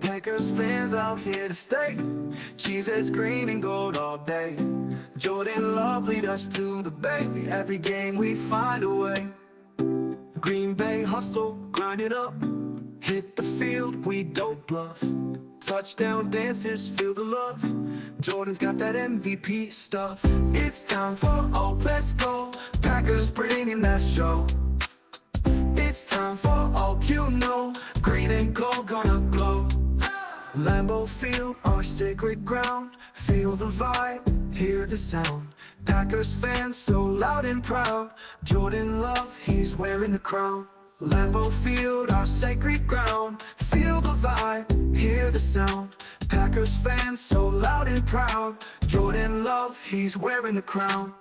Packers fans out here to stay. Cheeseheads green and gold all day. Jordan Love lead us to the bay. Every game we find a way. Green Bay hustle, grind it up. Hit the field, we don't bluff. Touchdown dances, feel the love. Jordan's got that MVP stuff. It's time for OPE, let's go. Packers bringing that show. It's time for OPE, you know. Green and gold gonna glow. Lambeau Field, our sacred ground. Feel the vibe, hear the sound. Packers fans so loud and proud. Jordan Love, he's wearing the crown. Lambeau Field, our sacred ground. Feel the vibe, hear the sound. Packers fans so loud and proud. Jordan Love, he's wearing the crown.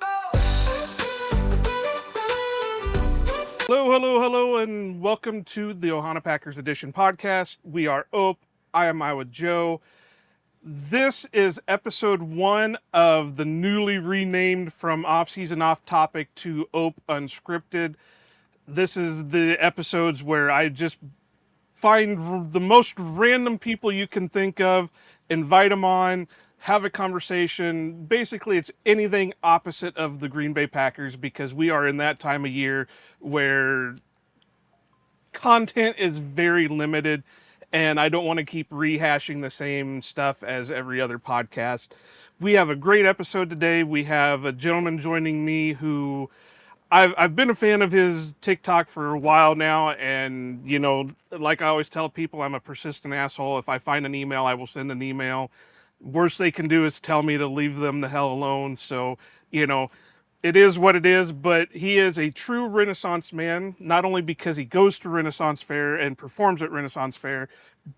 Hello, hello, hello, and welcome to the Ohana Packers Edition podcast. We are OPE. I am Iowa Joe. This is episode 1 of the newly renamed from off-season off-topic to OPE Unscripted. This is the episodes where I just find the most random people you can think of, invite them on, have a conversation. Basically, it's anything opposite of the Green Bay Packers because we are in that time of year where content is very limited and I don't want to keep rehashing the same stuff as every other podcast. We have a great episode today. We have a gentleman joining me who I've been a fan of his TikTok for a while now, and, you know, like I always tell people, I'm a persistent asshole. If I find an email, I will send an email. Worst they can do is tell me to leave them the hell alone. So, you know, it is what it is, but he is a true Renaissance man, not only because he goes to Renaissance Fair and performs at Renaissance Fair,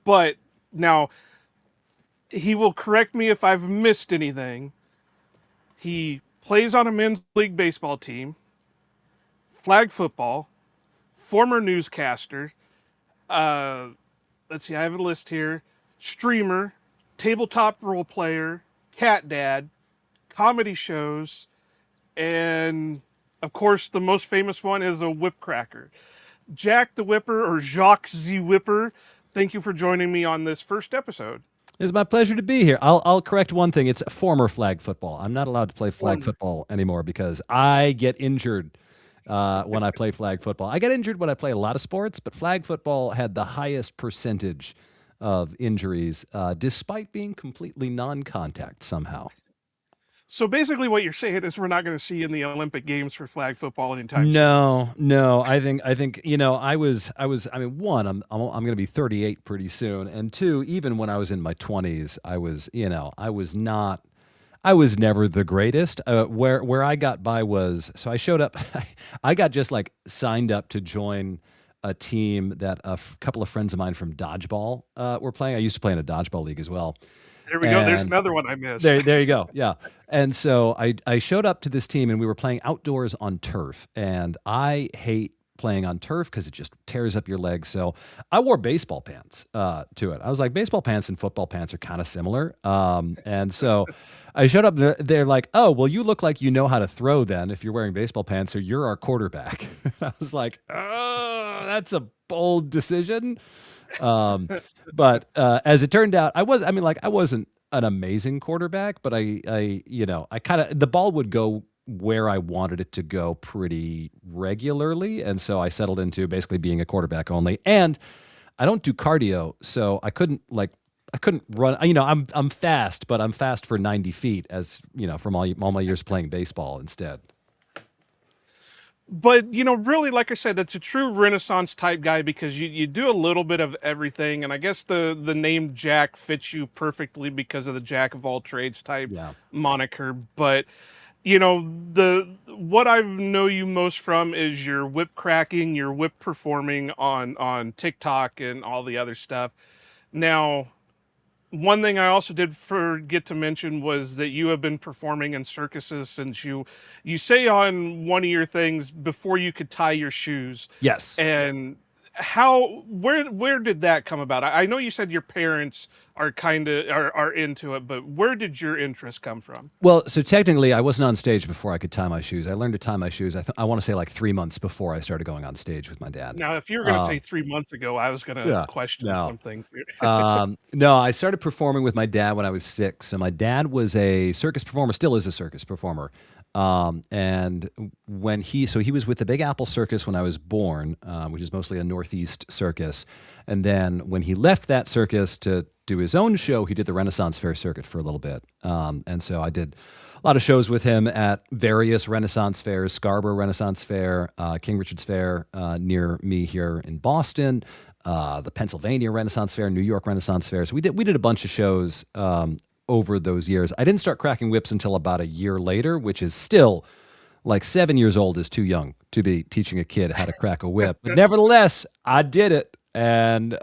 but now he will correct me if I've missed anything. He plays on a men's league baseball team, flag football, former newscaster, let's see, I have a list here, streamer, tabletop role player, cat dad, comedy shows, and of course the most famous one is a whip cracker. Jacques the Whipper, or Jacques Ze Whipper, thank you for joining me on this first episode. It's my pleasure to be here. I'll correct one thing. It's former flag football. I'm not allowed to play flag football anymore because I get injured when I play flag football. I get injured when I play a lot of sports, but flag football had the highest percentage of injuries, despite being completely non-contact somehow. So basically what you're saying is we're not going to see in the Olympic Games for flag football anytime soon. No. I think you know, I mean, one, I'm going to be 38 pretty soon, and two, even when I was in my 20s, I was never the greatest. Where I got by was, so I showed up, I got just like signed up to join a team that a couple of friends of mine from dodgeball were playing. I used to play in a dodgeball league as well. There we go. There's another one I missed. There you go. Yeah. And so I showed up to this team and we were playing outdoors on turf. And I hate playing on turf because it just tears up your legs. So I wore baseball pants to it. I was like, baseball pants and football pants are kind of similar. And so I showed up. They're like, oh, well, you look like you know how to throw then if you're wearing baseball pants, or you're our quarterback. I was like, oh, that's a bold decision. But as it turned out, I wasn't an amazing quarterback, but I kind of, the ball would go where I wanted it to go pretty regularly. And so I settled into basically being a quarterback only. And I don't do cardio, so I couldn't run. You know, I'm fast, but I'm fast for 90 feet, as you know, from all my years playing baseball instead. But, you know, really, like I said, it's a true Renaissance type guy because you do a little bit of everything. And I guess the name Jack fits you perfectly because of the Jack of all trades type moniker. But, you know, what I know you most from is your whip cracking, your whip performing on TikTok and all the other stuff. Now, one thing I also did forget to mention was that you have been performing in circuses since you say on one of your things, before you could tie your shoes. Yes. And where did that come about? I know you said your parents are into it, but where did your interest come from? Well, so technically, I wasn't on stage before I could tie my shoes. I learned to tie my shoes. I want to say like 3 months before I started going on stage with my dad. Now, if you were going to say Um, 3 months ago, I was going to yeah, question no, some things here. no. I started performing with my dad when I was 6. So my dad was a circus performer, still is a circus performer. And he was with the Big Apple Circus when I was born, which is mostly a Northeast circus. And then when he left that circus to do his own show, he did the Renaissance Fair circuit for a little bit. And so I did a lot of shows with him at various Renaissance fairs, Scarborough Renaissance Fair, King Richard's Fair near me here in Boston, the Pennsylvania Renaissance Fair, New York Renaissance Fair. So we did a bunch of shows over those years. I didn't start cracking whips until about a year later, which is still like 7 years old is too young to be teaching a kid how to crack a whip. But nevertheless, I did it. And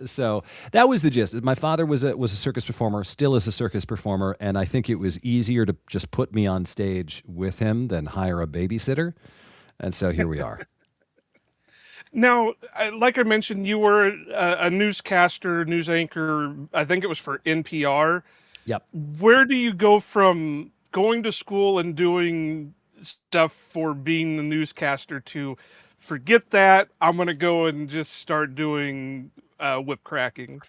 so that was the gist. My father was a circus performer, still is a circus performer, and I think it was easier to just put me on stage with him than hire a babysitter. And so here we are. Now, like I mentioned, you were a newscaster, news anchor. I think it was for NPR. Yep. Where do you go from going to school and doing stuff for being the newscaster to forget that, I'm going to go and just start doing whip cracking?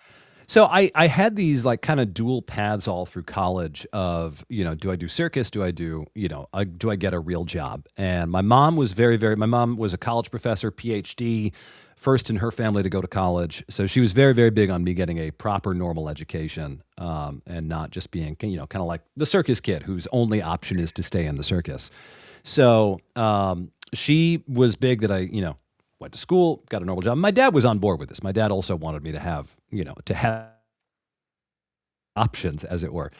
So I had these like kind of dual paths all through college of, do I do circus? Do I do, do I get a real job? And my mom was my mom was a college professor, PhD, first in her family to go to college. So she was very, very big on me getting a proper normal education, and not just being, kind of like the circus kid whose only option is to stay in the circus. So she was big that I, went to school, got a normal job. My dad was on board with this. My dad also wanted me to have, to have options, as it were.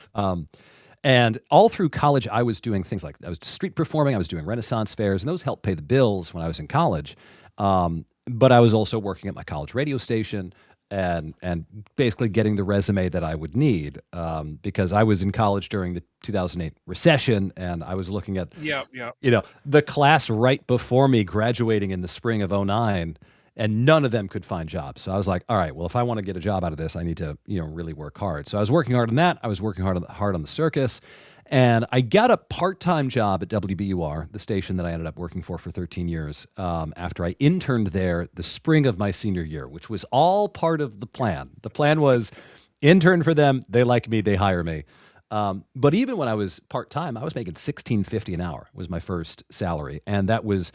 And all through college, I was doing things like I was street performing, I was doing Renaissance fairs, and those helped pay the bills when I was in college. But I was also working at my college radio station and basically getting the resume that I would need, because I was in college during the 2008 recession, and I was looking at Yeah, yeah. the class right before me graduating in the spring of '09, and none of them could find jobs. So I was like, all right, well, if I want to get a job out of this, I need to, really work hard. So I was working hard on that. I was working hard on the circus. And I got a part-time job at WBUR, the station that I ended up working for 13 years, after I interned there the spring of my senior year, which was all part of the plan. The plan was intern for them. They like me. They hire me. But even when I was part-time, I was making $16.50 an hour was my first salary. And that was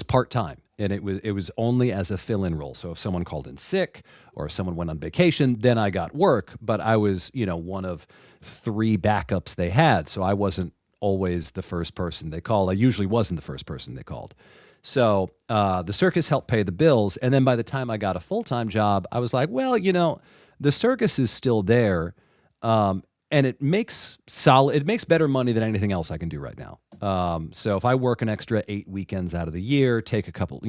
part-time. And it was only as a fill-in role. So if someone called in sick or if someone went on vacation, then I got work. But I was, one of 3 backups they had. So I wasn't always the first person they called. I usually wasn't the first person they called. So the circus helped pay the bills. And then by the time I got a full-time job, I was like, well, the circus is still there. And it makes better money than anything else I can do right now. So if I work an extra 8 weekends out of the year, take a couple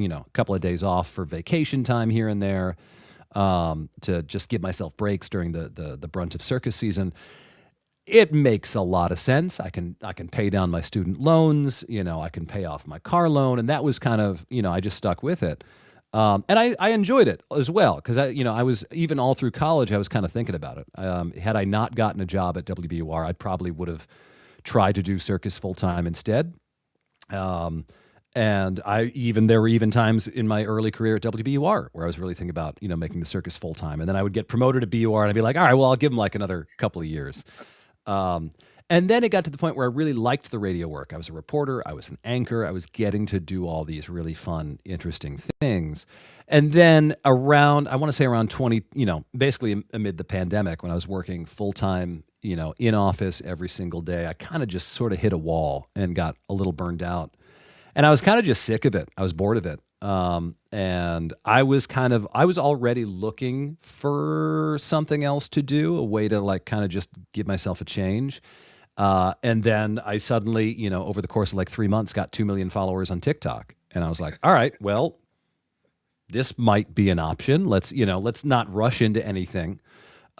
of days off for vacation time here and there, to just give myself breaks during the brunt of circus season, it makes a lot of sense. I can pay down my student loans, I can pay off my car loan, and that was kind of, I just stuck with it. And I enjoyed it as well, because I was, even all through college, I was kind of thinking about it. Had I not gotten a job at WBUR, I probably would have tried to do circus full time instead. And there were even times in my early career at WBUR where I was really thinking about, making the circus full time. And then I would get promoted to BUR and I'd be like, all right, well, I'll give them like another couple of years. And then it got to the point where I really liked the radio work. I was a reporter. I was an anchor. I was getting to do all these really fun, interesting things. And then I want to say around 20, basically amid the pandemic, when I was working full time, in office every single day, I kind of just sort of hit a wall and got a little burned out. And I was kind of just sick of it. I was bored of it. And I was already looking for something else to do, a way to like kind of just give myself a change. And then I suddenly, over the course of like 3 months, got 2 million followers on TikTok. And I was like, all right, well, this might be an option. Let's not rush into anything.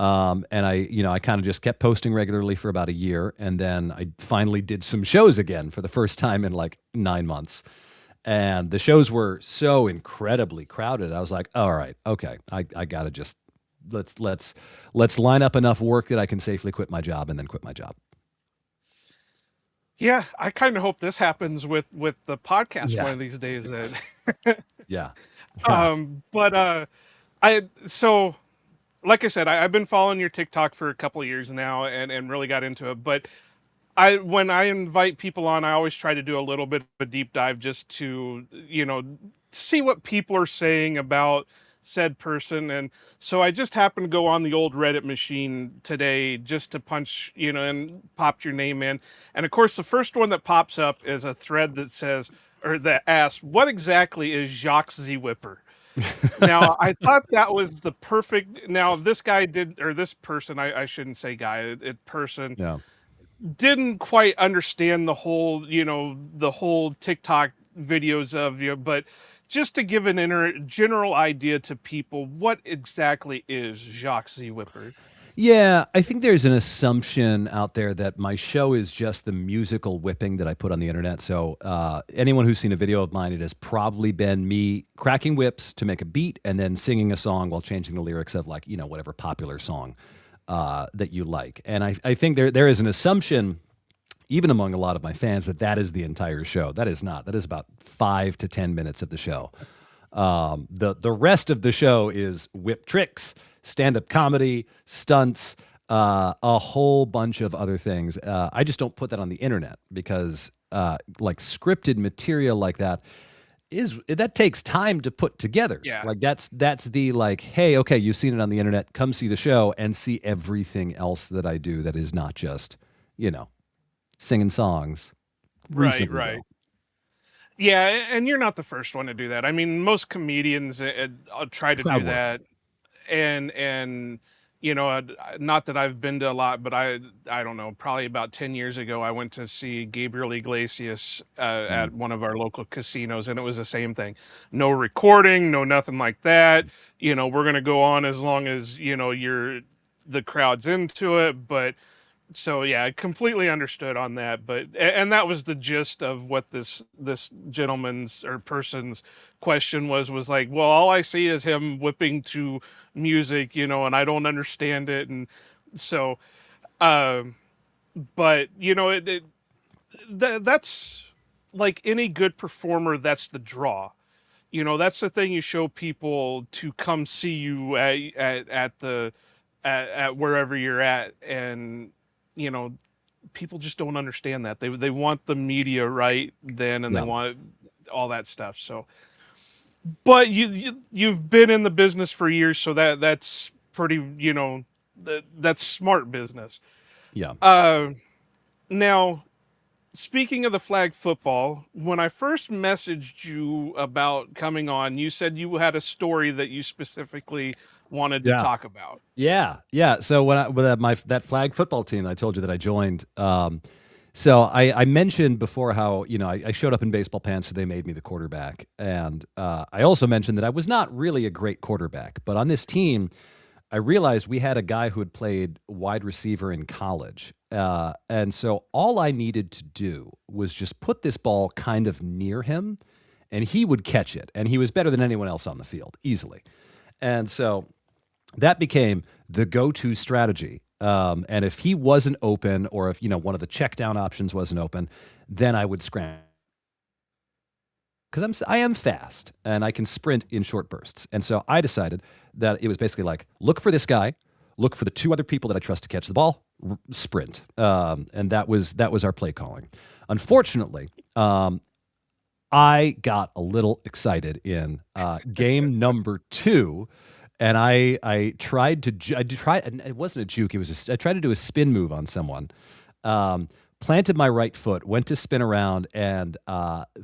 And I kind of just kept posting regularly for about a year. And then I finally did some shows again for the first time in like 9 months. And the shows were so incredibly crowded. I was like, all right, okay, I gotta just let's line up enough work that I can safely quit my job and then quit my job. Yeah, I kind of hope this happens with the podcast Yeah. one of these days. That, Yeah. Yeah. but I so like I said, I've been following your TikTok for a couple of years now, and really got into it. But when I invite people on, I always try to do a little bit of a deep dive just to, see what people are saying about said person. And so I just happened to go on the old Reddit machine today just to punch, and popped your name in. And of course, the first one that pops up is a thread that says, or that asks, what exactly is Jacques Ze Whipper? Now, I thought that was the perfect. Now, this guy did, or this person, I shouldn't say guy, person Yeah. didn't quite understand the whole TikTok videos of you, but just to give an general idea to people, what exactly is Jacques Z Whipper? Yeah, I think there's an assumption out there that my show is just the musical whipping that I put on the internet. So anyone who's seen a video of mine, it has probably been me cracking whips to make a beat and then singing a song while changing the lyrics of whatever popular song that you like. And I think there is an assumption, even among a lot of my fans, that is the entire show. That is not. That is about 5 to 10 minutes of the show. The rest of the show is whip tricks, stand-up comedy, stunts, a whole bunch of other things. I just don't put that on the internet because like scripted material like that takes time to put together. Yeah. Like that's the like, hey, okay, you've seen it on the internet, come see the show and see everything else that I do that is not just, singing songs Right, reasonably right. well. Yeah, and you're not the first one to do that. I mean, most comedians try to do Crowd work. that, and not that I've been to a lot, but I don't know, probably about 10 years ago I went to see Gabriel Iglesias Mm. at one of our local casinos, and it was the same thing. No recording, no nothing like that. We're going to go on as long as the crowd's into it. But so yeah, I completely understood on that. But and that was the gist of what this gentleman's or person's question was like, well, all I see is him whipping to music, and I don't understand it. And so um but that's like any good performer, that's the draw. That's the thing you show people to come see you at wherever you're at. And you know people just don't understand that. They want the media right then, and they Yeah. want all that stuff. So but you've been in the business for years, so that's pretty, that's smart business. Yeah. uh Now, speaking of the flag football, when I first messaged you about coming on, you said you had a story that you specifically wanted to Yeah. talk about. Yeah, yeah. So when I with that flag football team that I told you that I joined, so I mentioned before how I showed up in baseball pants, so they made me the quarterback, and I also mentioned that I was not really a great quarterback, but on this team, I realized we had a guy who had played wide receiver in college, and so all I needed to do was just put this ball kind of near him, and he would catch it, and he was better than anyone else on the field easily, and so that became the go-to strategy. And if he wasn't open, or if one of the check down options wasn't open, then I would scramble because I am fast and I can sprint in short bursts. And so I decided that it was basically like, look for this guy, look for the two other people that I trust to catch the ball, sprint. And that was our play calling. Unfortunately, I got a little excited in game number 2, and I tried to and it wasn't a juke. I tried to do a spin move on someone. Planted my right foot, went to spin around, and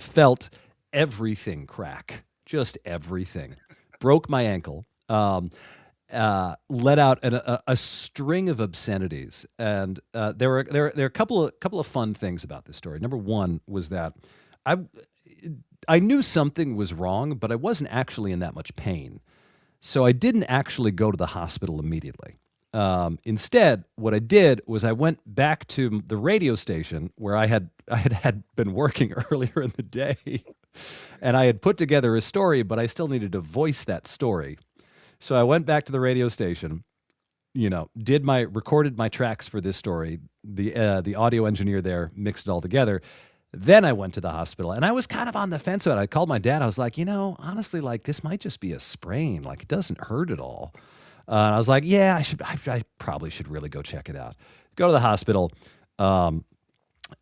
felt everything crack, just everything. Broke my ankle. Let out a string of obscenities, and there were a couple of fun things about this story. Number one was that I I knew something was wrong, but I wasn't actually in that much pain. So I didn't actually go to the hospital immediately. Instead, what I did was I went back to the radio station where I had been working earlier in the day, And I had put together a story, but I still needed to voice that story. So I went back to the radio station, recorded my tracks for this story. The audio engineer there mixed it all together. Then I went to the hospital, and I was kind of on the fence about it. I called my dad. I was like, honestly, like this might just be a sprain. Like it doesn't hurt at all. And I was like, yeah, I probably should really go check it out. Go to the hospital, and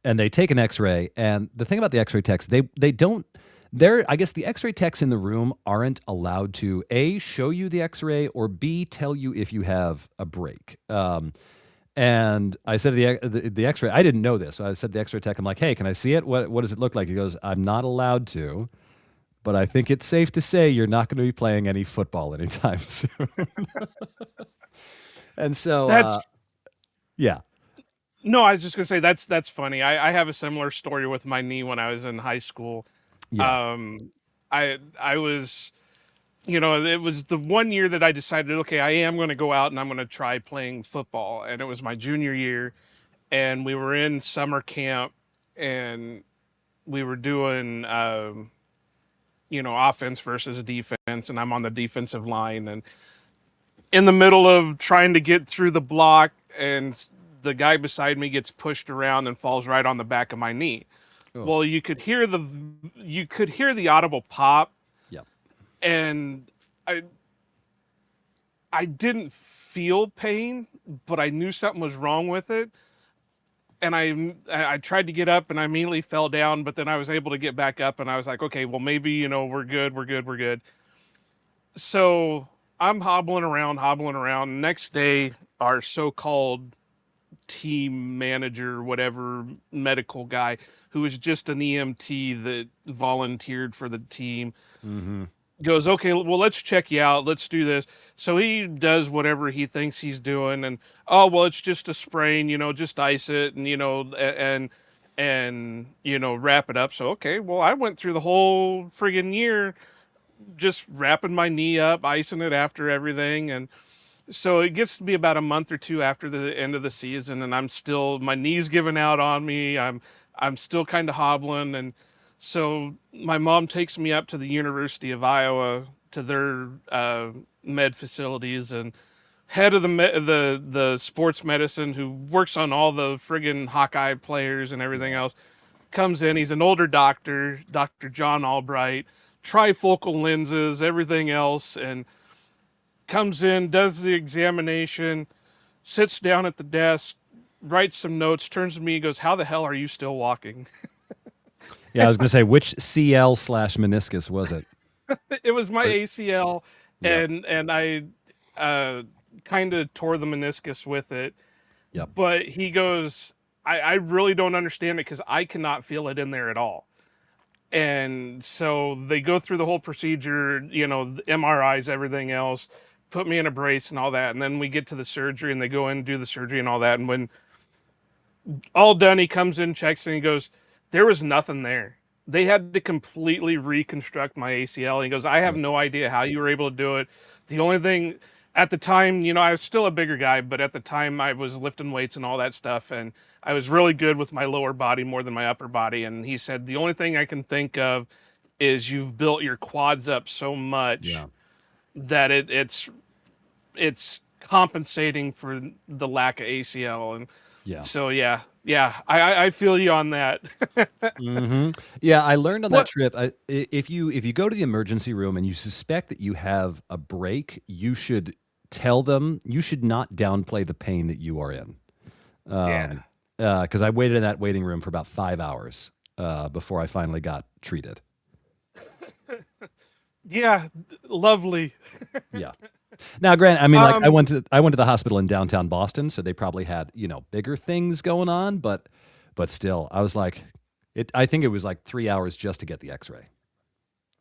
they take an X-ray. And the thing about the X-ray techs, they don't. I guess the X-ray techs in the room aren't allowed to A, show you the X-ray, or B, tell you if you have a break. And I said the X-ray, I didn't know this. So I said to the X-ray tech, I'm like, hey, can I see it? What does it look like? He goes, I'm not allowed to, but I think it's safe to say you're not going to be playing any football anytime soon. And so, That's yeah. no, I was just gonna say that's funny. I have a similar story with my knee when I was in high school. Yeah. I was, it was the one year that I decided, okay, I am going to go out and I'm going to try playing football. And it was my junior year, and we were in summer camp, and we were doing, offense versus defense, and I'm on the defensive line, and in the middle of trying to get through the block, and the guy beside me gets pushed around and falls right on the back of my knee. Oh, Well, you could hear the audible pop, yeah. and I I didn't feel pain, but I knew something was wrong with it. And I tried to get up, and I immediately fell down, but then I was able to get back up, and I was like, okay, well, maybe, we're good, we're good, we're good. So I'm hobbling around, hobbling around. Next day, our so-called team manager, whatever, medical guy, who was just an EMT that volunteered for the team, Mm-hmm. goes, okay, well, let's check you out. Let's do this. So he does whatever he thinks he's doing, and oh, well, it's just a sprain, just ice it, and wrap it up. So okay, well, I went through the whole friggin' year just wrapping my knee up, icing it after everything, and so it gets to be about a month or two after the end of the season, and my knees giving out on me. I'm still kind of hobbling, and so my mom takes me up to the University of Iowa to their med facilities, and head of the sports medicine, who works on all the friggin' Hawkeye players and everything Yeah. else, comes in. He's an older doctor, Dr. John Albright, trifocal lenses, everything else, and comes in, does the examination, sits down at the desk, writes some notes, turns to me, goes, "How the hell are you still walking?" Yeah, I was going to say, which CL/meniscus was it? It was my Or- ACL, Yep. and I kind of tore the meniscus with it. Yep. But he goes, I really don't understand it because I cannot feel it in there at all. And so they go through the whole procedure, the MRIs, everything else, put me in a brace and all that. And then we get to the surgery, and they go in and do the surgery and all that. And when all done, he comes in, checks, and he goes, there was nothing there. They had to completely reconstruct my ACL. And he goes, I have Yep. no idea how you were able to do it. The only thing at the time, I was still a bigger guy, but at the time I was lifting weights and all that stuff. And I was really good with my lower body more than my upper body. And he said, the only thing I can think of is you've built your quads up so much Yeah. that it's compensating for the lack of ACL. And Yeah. so yeah, I feel you on that. Hmm. Yeah, I learned on that What? trip. If you go to the emergency room and you suspect that you have a break, you should tell them. You should not downplay the pain that you are in. Yeah, Because I waited in that waiting room for about 5 hours before I finally got treated. yeah, lovely. Yeah. Now, Grant, I mean, like I Um, went to the hospital in downtown Boston, so they probably had bigger things going on, but still, I was like, I think it was like 3 hours just to get the X-ray.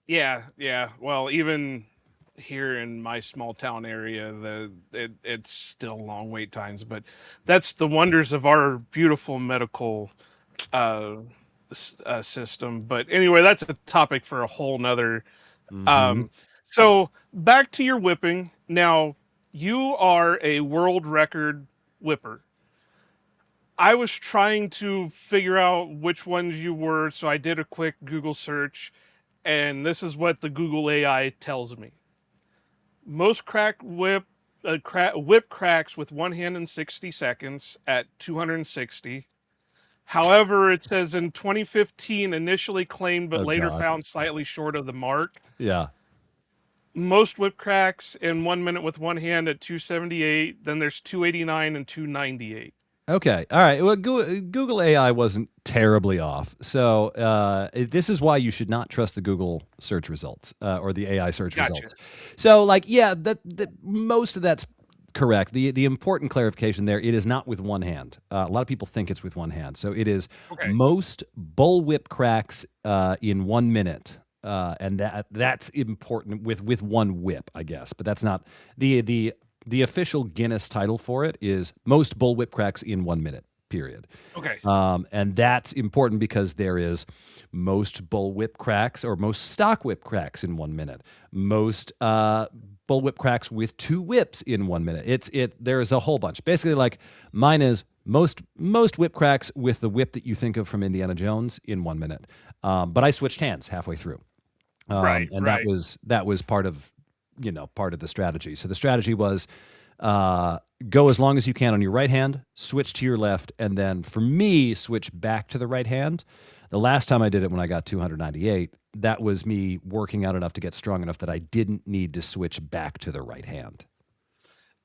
yeah, yeah. Well, even here in my small town area, it's still long wait times, but that's the wonders of our beautiful medical uh, system. But anyway, that's a topic for a whole nother. Hmm. Um, so back to your whipping. Now, you are a world record whipper. I was trying to figure out which ones you were, so I did a quick Google search, and this is what the Google AI tells me. Most whip cracks with one hand in 60 seconds at 260. However, it says in 2015 initially claimed but Oh later God. found slightly short of the mark. Yeah. Most whip cracks in 1 minute with one hand at 278. Then there's 289 and 298. Okay. All right. Well, Google AI wasn't terribly off. So this is why you should not trust the Google search results or the AI search Gotcha. results. So, like, yeah, that most of that's correct. The important clarification there: it is not with one hand. A lot of people think it's with one hand. So it is Okay. most bullwhip cracks in 1 minute. And that's important with one whip, I guess. But that's not the official Guinness title for it is most bullwhip cracks in 1 minute, period. Okay. And that's important because there is most bullwhip cracks or most stock whip cracks in 1 minute, most bullwhip cracks with two whips in 1 minute. There is a whole bunch. Basically, like mine is most whip cracks with the whip that you think of from Indiana Jones in 1 minute. But I switched hands halfway through. And Right. that was part of the strategy. So the strategy was go as long as you can on your right hand, switch to your left, and then for me, switch back to the right hand. The last time I did it when I got 298, that was me working out enough to get strong enough that I didn't need to switch back to the right hand.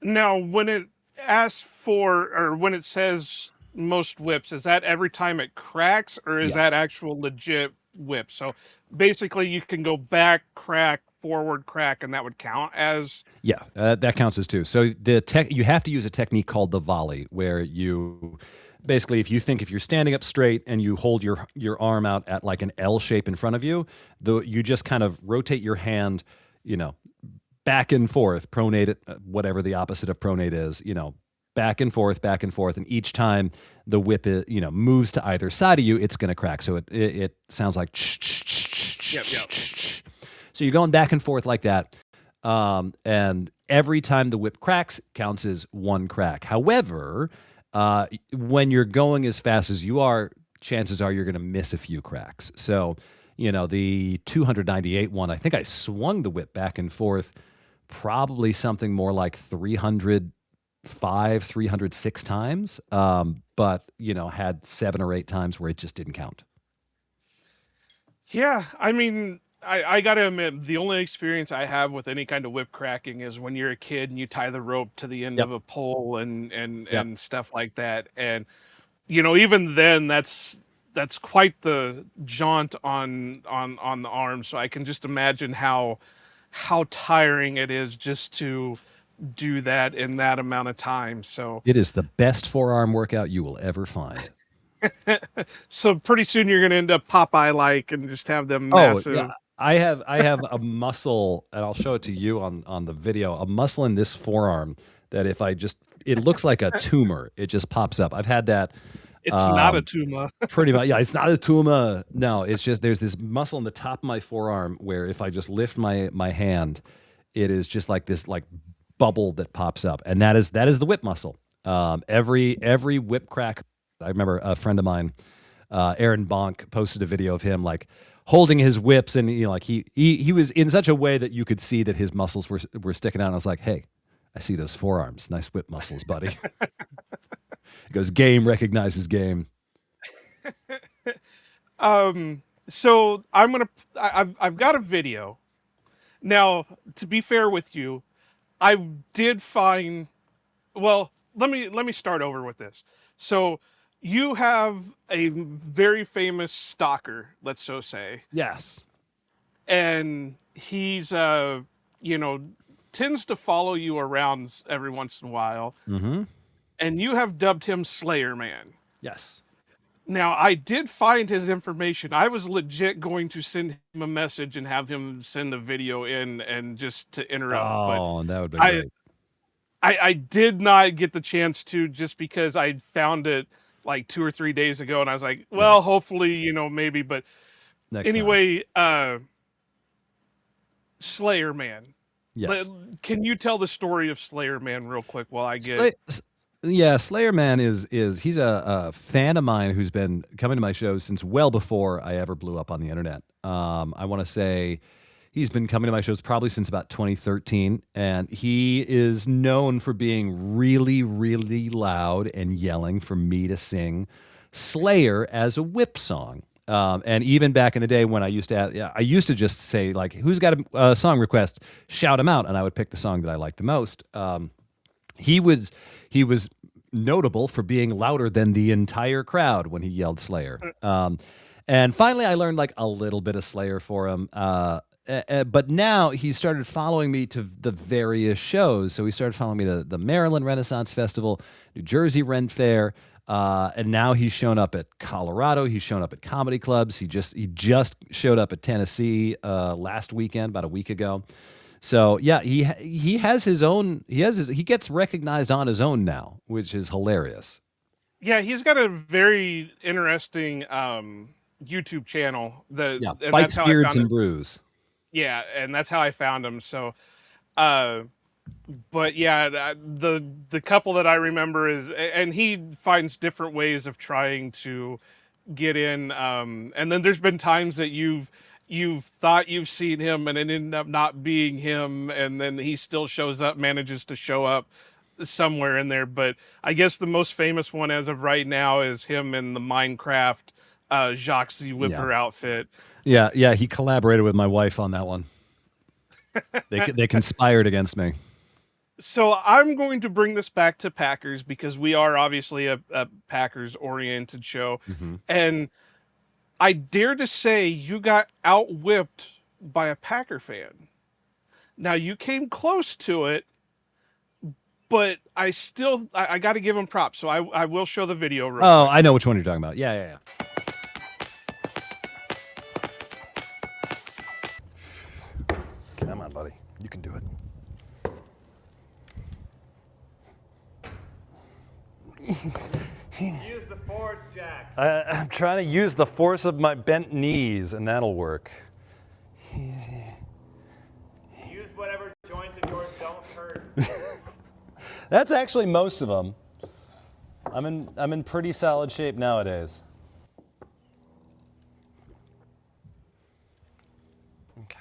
Now, when it asks for, or when it says most whips, is that every time it cracks, or is Yes. that actual legit whip? So basically, you can go back, crack, forward, crack, and that would count as. Yeah, that counts as two. So you have to use a technique called the volley, where you basically, if you're standing up straight and you hold your arm out at like an L shape in front of you, you just kind of rotate your hand, back and forth, pronate it, whatever the opposite of pronate is, back and forth, and each time the whip moves to either side of you, it's going to crack. So it sounds like. Yep. So you're going back and forth like that. And every time the whip cracks counts as one crack. However, when you're going as fast as you are, chances are you're going to miss a few cracks. So, the 298 one, I think I swung the whip back and forth probably something more like 305, 306 times. But, had 7 or 8 times where it just didn't count. Yeah, I mean, I gotta admit, the only experience I have with any kind of whip cracking is when you're a kid and you tie the rope to the end Yep. of a pole and Yep. stuff like that. And even then, that's quite the jaunt on the arm. So I can just imagine how tiring it is just to do that in that amount of time. So It is the best forearm workout you will ever find. so pretty soon you're gonna end up Popeye-like and just have them Oh, massive. yeah. I have a muscle, and I'll show it to you on the video, a muscle in this forearm that if it looks like a tumor. It just pops up. I've had that. It's not a tumor. Pretty much. Yeah, it's not a tumor. No, it's just there's this muscle in the top of my forearm where if I just lift my hand, it is just like this like bubble that pops up, and that is the whip muscle. Every whip crack. I remember a friend of mine, Aaron Bonk, posted a video of him like holding his whips, and like he was in such a way that you could see that his muscles were sticking out. And I was like, hey, I see those forearms, nice whip muscles, buddy. He goes, game recognizes game. So I've got a video. Now, to be fair with you, I did find. Well, let me start over with this. So you have a very famous stalker, let's so say, Yes. and he's tends to follow you around every once in a while, Mm-hmm. and you have dubbed him Slayer Man. Yes. Now, I did find his information. I was legit going to send him a message and have him send a video in and just to interrupt. Oh, that would be I, great. I did not get the chance to, just because I found it like 2 or 3 days ago, and I was like, well, hopefully, maybe. But Next anyway, Slayer Man. Yes. Can you tell the story of Slayer Man real quick while I get? Yeah, Slayer Man is he's a fan of mine who's been coming to my shows since well before I ever blew up on the internet. I want to say he's been coming to my shows probably since about 2013, and he is known for being really, really loud and yelling for me to sing Slayer as a whip song. And even back in the day when I used to just say like, "Who's got a song request?" Shout him out, and I would pick the song that I liked the most. He was notable for being louder than the entire crowd when he yelled Slayer. And finally, I learned like a little bit of Slayer for him. But now he started following me to the various shows. So he started following me to the Maryland Renaissance Festival, New Jersey Ren Fair, and now he's shown up at Colorado. He's shown up at comedy clubs. He just showed up at Tennessee last weekend, about a week ago. So yeah, he has his own. He gets recognized on his own now, which is hilarious. Yeah, he's got a very interesting YouTube channel. Yeah, And Bites, that's how I Beards, found and him. Brews. Yeah, and that's how I found him. So, uh, but yeah, the couple that I remember and he finds different ways of trying to get in. And then there's been times that you've thought you've seen him and it ended up not being him, and then he still shows up, manages to show up somewhere in there. But I guess the most famous one as of right now is him in the Minecraft Jacques Ze Whipper outfit. Yeah, he collaborated with my wife on that one. They conspired against me. So I'm going to bring this back to Packers because we are obviously a Packers-oriented show. And I dare to say you got outwhipped by a Packer fan. Now, you came close to it, but I got to give him props. So I will show the video real quick. I know which one you're talking about. Yeah. Come on, buddy. You can do it. Use the force, Jack. I'm trying to use the force of my bent knees, and that'll work. Use whatever joints of yours don't hurt. That's actually most of them. I'm in pretty solid shape nowadays. Okay.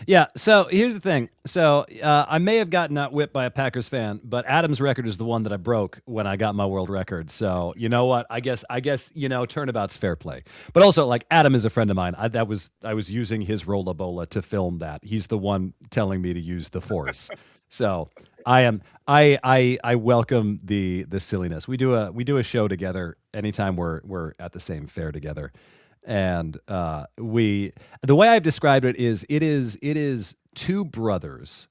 Yeah, so here's the thing. So I may have gotten outwhipped by a Packers fan, but Adam's record is the one that I broke when I got my world record. So you know what? I guess turnabout's fair play. But also, like, Adam is a friend of mine. I was using his Rollabola to film that. He's the one telling me to use the force. So I welcome the silliness. We do a show together anytime we're at the same fair together. And the way I've described it is two brothers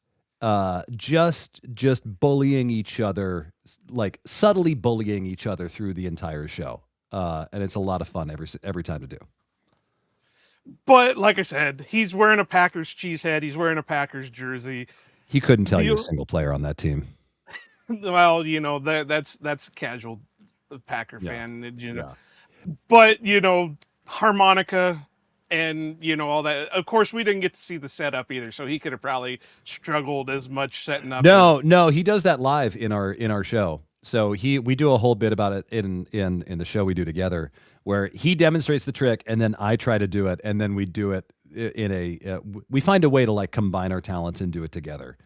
just bullying each other, like subtly bullying each other through the entire show. And it's a lot of fun every time to do. But like I said, he's wearing a Packers cheesehead. He's wearing a Packers jersey. He couldn't tell you a single player on that team. Well, that's casual Packer fan, Yeah. But harmonica and all that. Of course, we didn't get to see the setup either, so he could have probably struggled as much setting up. No, he does that live in our show. So we do a whole bit about it in the show we do together, where he demonstrates the trick and then I try to do it, and then we do it we find a way to like combine our talents and do it together.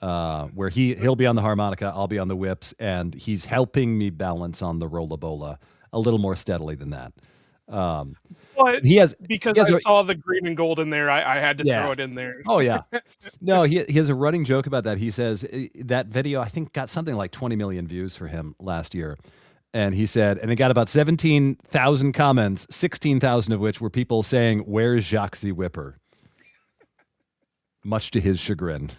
Where he'll be on the harmonica, I'll be on the whips, and he's helping me balance on the Rollabola a little more steadily than that. But I saw the green and gold in there, I had to throw it in there. Oh yeah. No, he has a running joke about that. He says that video I think got something like 20 million views for him last year. And he said, and it got about 17,000 comments, 16,000 of which were people saying, "Where's Jacques Ze Whipper?" Much to his chagrin.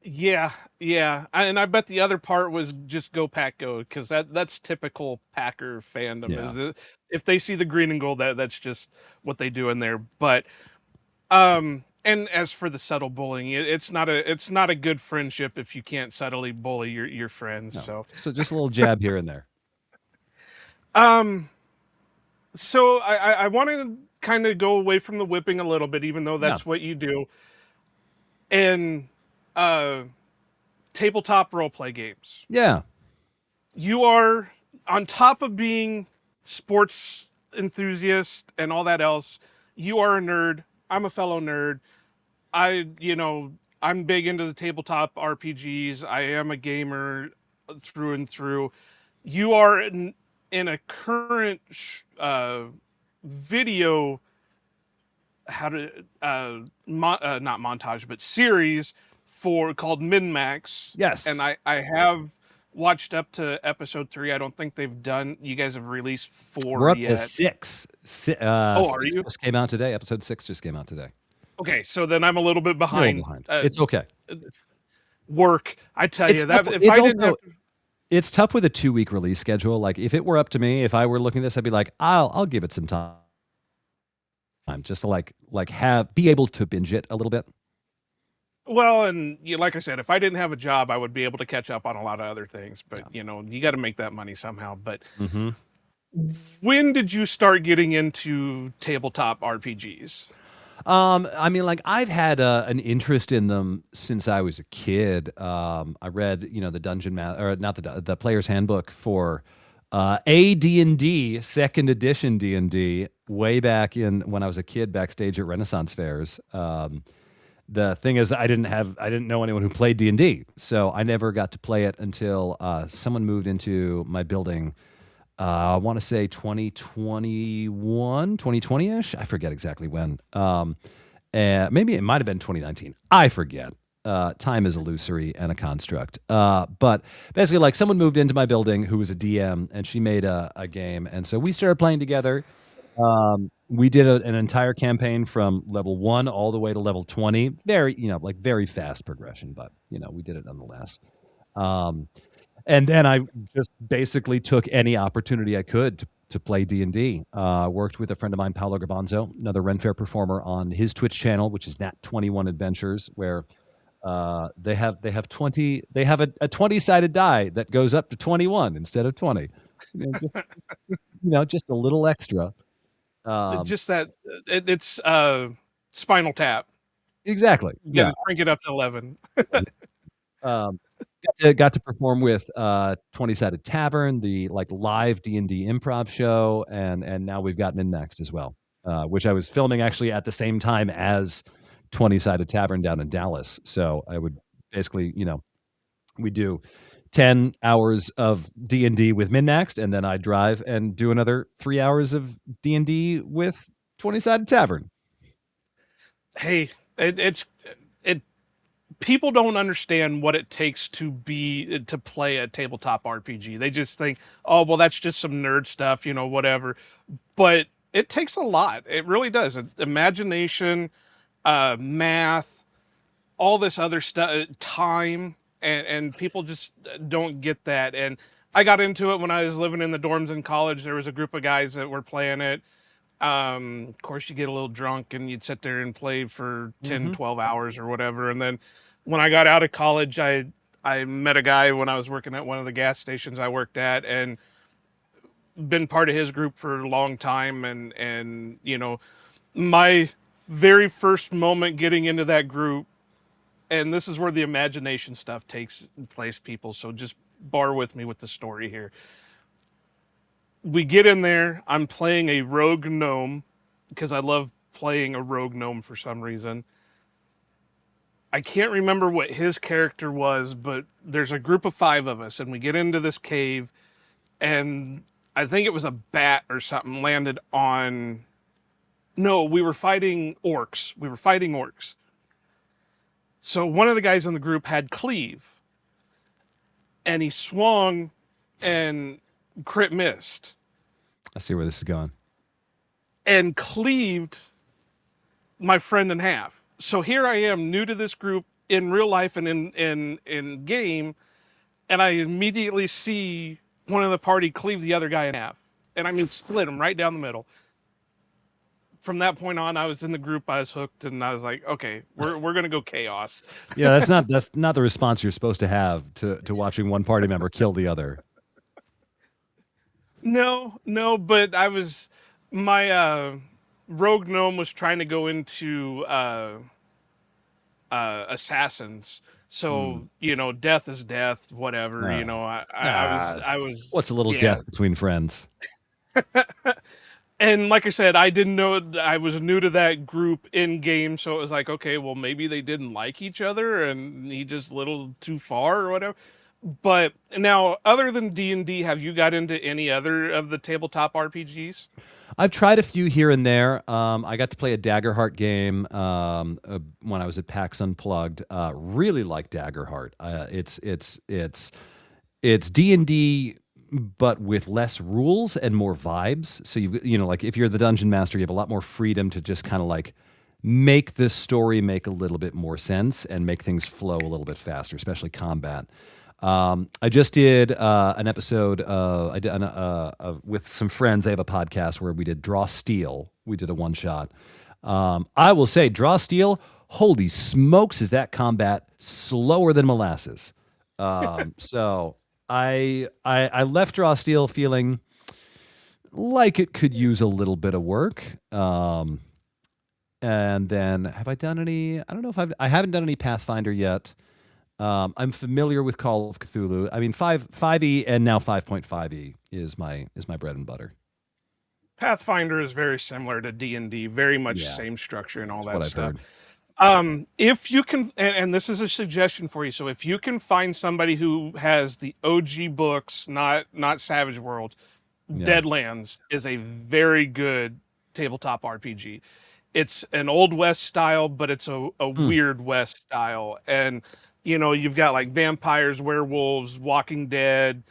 Yeah. And I bet the other part was just go Pack Go, because that's typical Packer fandom. Yeah. If they see the green and gold, that's just what they do in there. But and as for the subtle bullying, it's not a good friendship if you can't subtly bully your friends. No. So just a little jab here and there. Um, so I want to kind of go away from the whipping a little bit, even though Yeah. that's what you do. And uh, tabletop role play games. Yeah. You are on top of being sports enthusiast and all that else. You are a nerd. I'm a fellow nerd. I'm big into the tabletop RPGs. I am a gamer through and through. You are in a current video, how to not montage, but series for called Min-Max. And Yes. I have watched up to episode 3. I don't think they've done. You guys have released 4 We're up to yet. 6. Oh, are 6 you? just came out today. Episode 6 just came out today. Okay, so then I'm a little bit You're a little behind. behind. It's okay. Work, I tell It's you that tough. if It's I didn't also have to, it's tough with a 2-week release schedule. Like if it were up to me, if I were looking at this, I'd be like, I'll give it some time just to be able to binge it a little bit. well, and like I said, if I didn't have a job, I would be able to catch up on a lot of other things. But Yeah. you got to make that money somehow. But Mm-hmm. when did you start getting into tabletop RPGs? I mean, like I've had an interest in them since I was a kid. I read, the or not the Player's Handbook for AD&D, second edition D&D, way back when I was a kid backstage at Renaissance fairs. The thing is, I didn't know anyone who played D&D, so I never got to play it until someone moved into my building. I want to say 2021, 2020-ish. I forget exactly when. And maybe it might have been 2019. I forget. Time is illusory and a construct. But basically, like someone moved into my building who was a DM, and she made a game, and so we started playing together. We did an entire campaign from level 1 all the way to level 20. Very, very fast progression, but we did it nonetheless. And then I just basically took any opportunity I could to play D&D. Worked with a friend of mine, Paolo Garbanzo, another Ren Fair performer, on his Twitch channel, which is Nat 21 Adventures, where they have a 20-sided die that goes up to 21 instead of 20. Just a little extra. Just that it's Spinal Tap. Exactly. You got to crank it up to 11. Um, got to perform with 20-Sided Tavern, the live D&D improv show, and now we've got Min-Maxed as well, which I was filming actually at the same time as 20-Sided Tavern down in Dallas. So I would basically, we do 10 hours of D&D with Min-Maxed, and then I drive and do another 3 hours of D&D with 20-Sided Tavern. Hey, it people don't understand what it takes to play a tabletop RPG. They just think, oh, well, that's just some nerd stuff, whatever. But it takes a lot. It really does. Imagination, math, all this other stuff, time, and people just don't get that. And I got into it when I was living in the dorms in college. There was a group of guys that were playing it. Of course, you get a little drunk and you'd sit there and play for 10, 12 hours or whatever. And then when I got out of college, I met a guy when I was working at one of the gas stations I worked at, and been part of his group for a long time. And my very first moment getting into that group, and this is where the imagination stuff takes place, people. So just bar with me with the story here. We get in there. I'm playing a rogue gnome because I love playing a rogue gnome for some reason. I can't remember what his character was, but there's a group of 5 of us, and we get into this cave, and I think it was a bat or something landed on. No, we were fighting orcs. So one of the guys in the group had cleave, and he swung and crit missed. I see where this is going. And cleaved my friend in half. So here I am, new to this group in real life and in game, and I immediately see one of the party cleave the other guy in half. And I mean split him right down the middle. From that point on, I was in the group, I was hooked, and I was like, okay, we're gonna go chaos. Yeah, that's not the response you're supposed to have to watching one party member kill the other. No, but my rogue gnome was trying to go into assassins. Mm. So, death is death, whatever, Uh, I was ah, I was what's a little yeah. death between friends? And like I said, I didn't know I was new to that group in game, so it was like, okay, well maybe they didn't like each other and he just a little too far or whatever. But now, other than D&D, have you got into any other of the tabletop RPGs? I've tried a few here and there. I got to play a Daggerheart game when I was at PAX Unplugged. Really like Daggerheart. It's D&D, but with less rules and more vibes. So like if you're the dungeon master, you have a lot more freedom to just kind of like make the story make a little bit more sense and make things flow a little bit faster, especially combat. I just did an episode. I did with some friends. They have a podcast where we did Draw Steel. We did a one shot. I will say, Draw Steel. Holy smokes, is that combat slower than molasses? So I left Draw Steel feeling like it could use a little bit of work. And then have I done any? I don't know if I haven't done any Pathfinder yet. I'm familiar with Call of Cthulhu. I mean, 5e and now 5.5e is my bread and butter. Pathfinder is very similar to D&D, very much Yeah, same structure and all that's what that I've stuff. heard. If you can, and this is a suggestion for you, so if you can find somebody who has the OG books, not Savage World, Yeah. Deadlands is a very good tabletop RPG. It's an old west style, but it's a Hmm. weird west style, and you've got like vampires, werewolves, Walking Dead,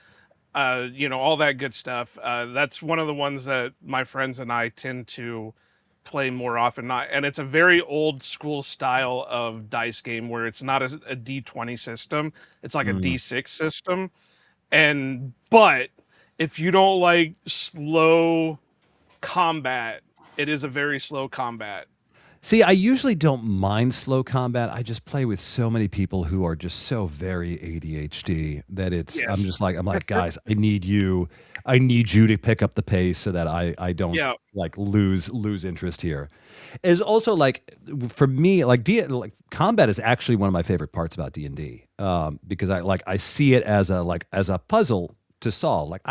all that good stuff. That's one of the ones that my friends and I tend to play more often. Not, and it's a very old school style of dice game where it's not a D20 system; it's like a Mm. D6 system. But if you don't like slow combat, it is a very slow combat. See, I usually don't mind slow combat. I just play with so many people who are just so very ADHD that I'm Yes. just like, guys, I need you to pick up the pace so that I don't Yeah. like lose interest here. Is also like for me, like combat is actually one of my favorite parts about D&D. Because I see it as a puzzle to solve. Like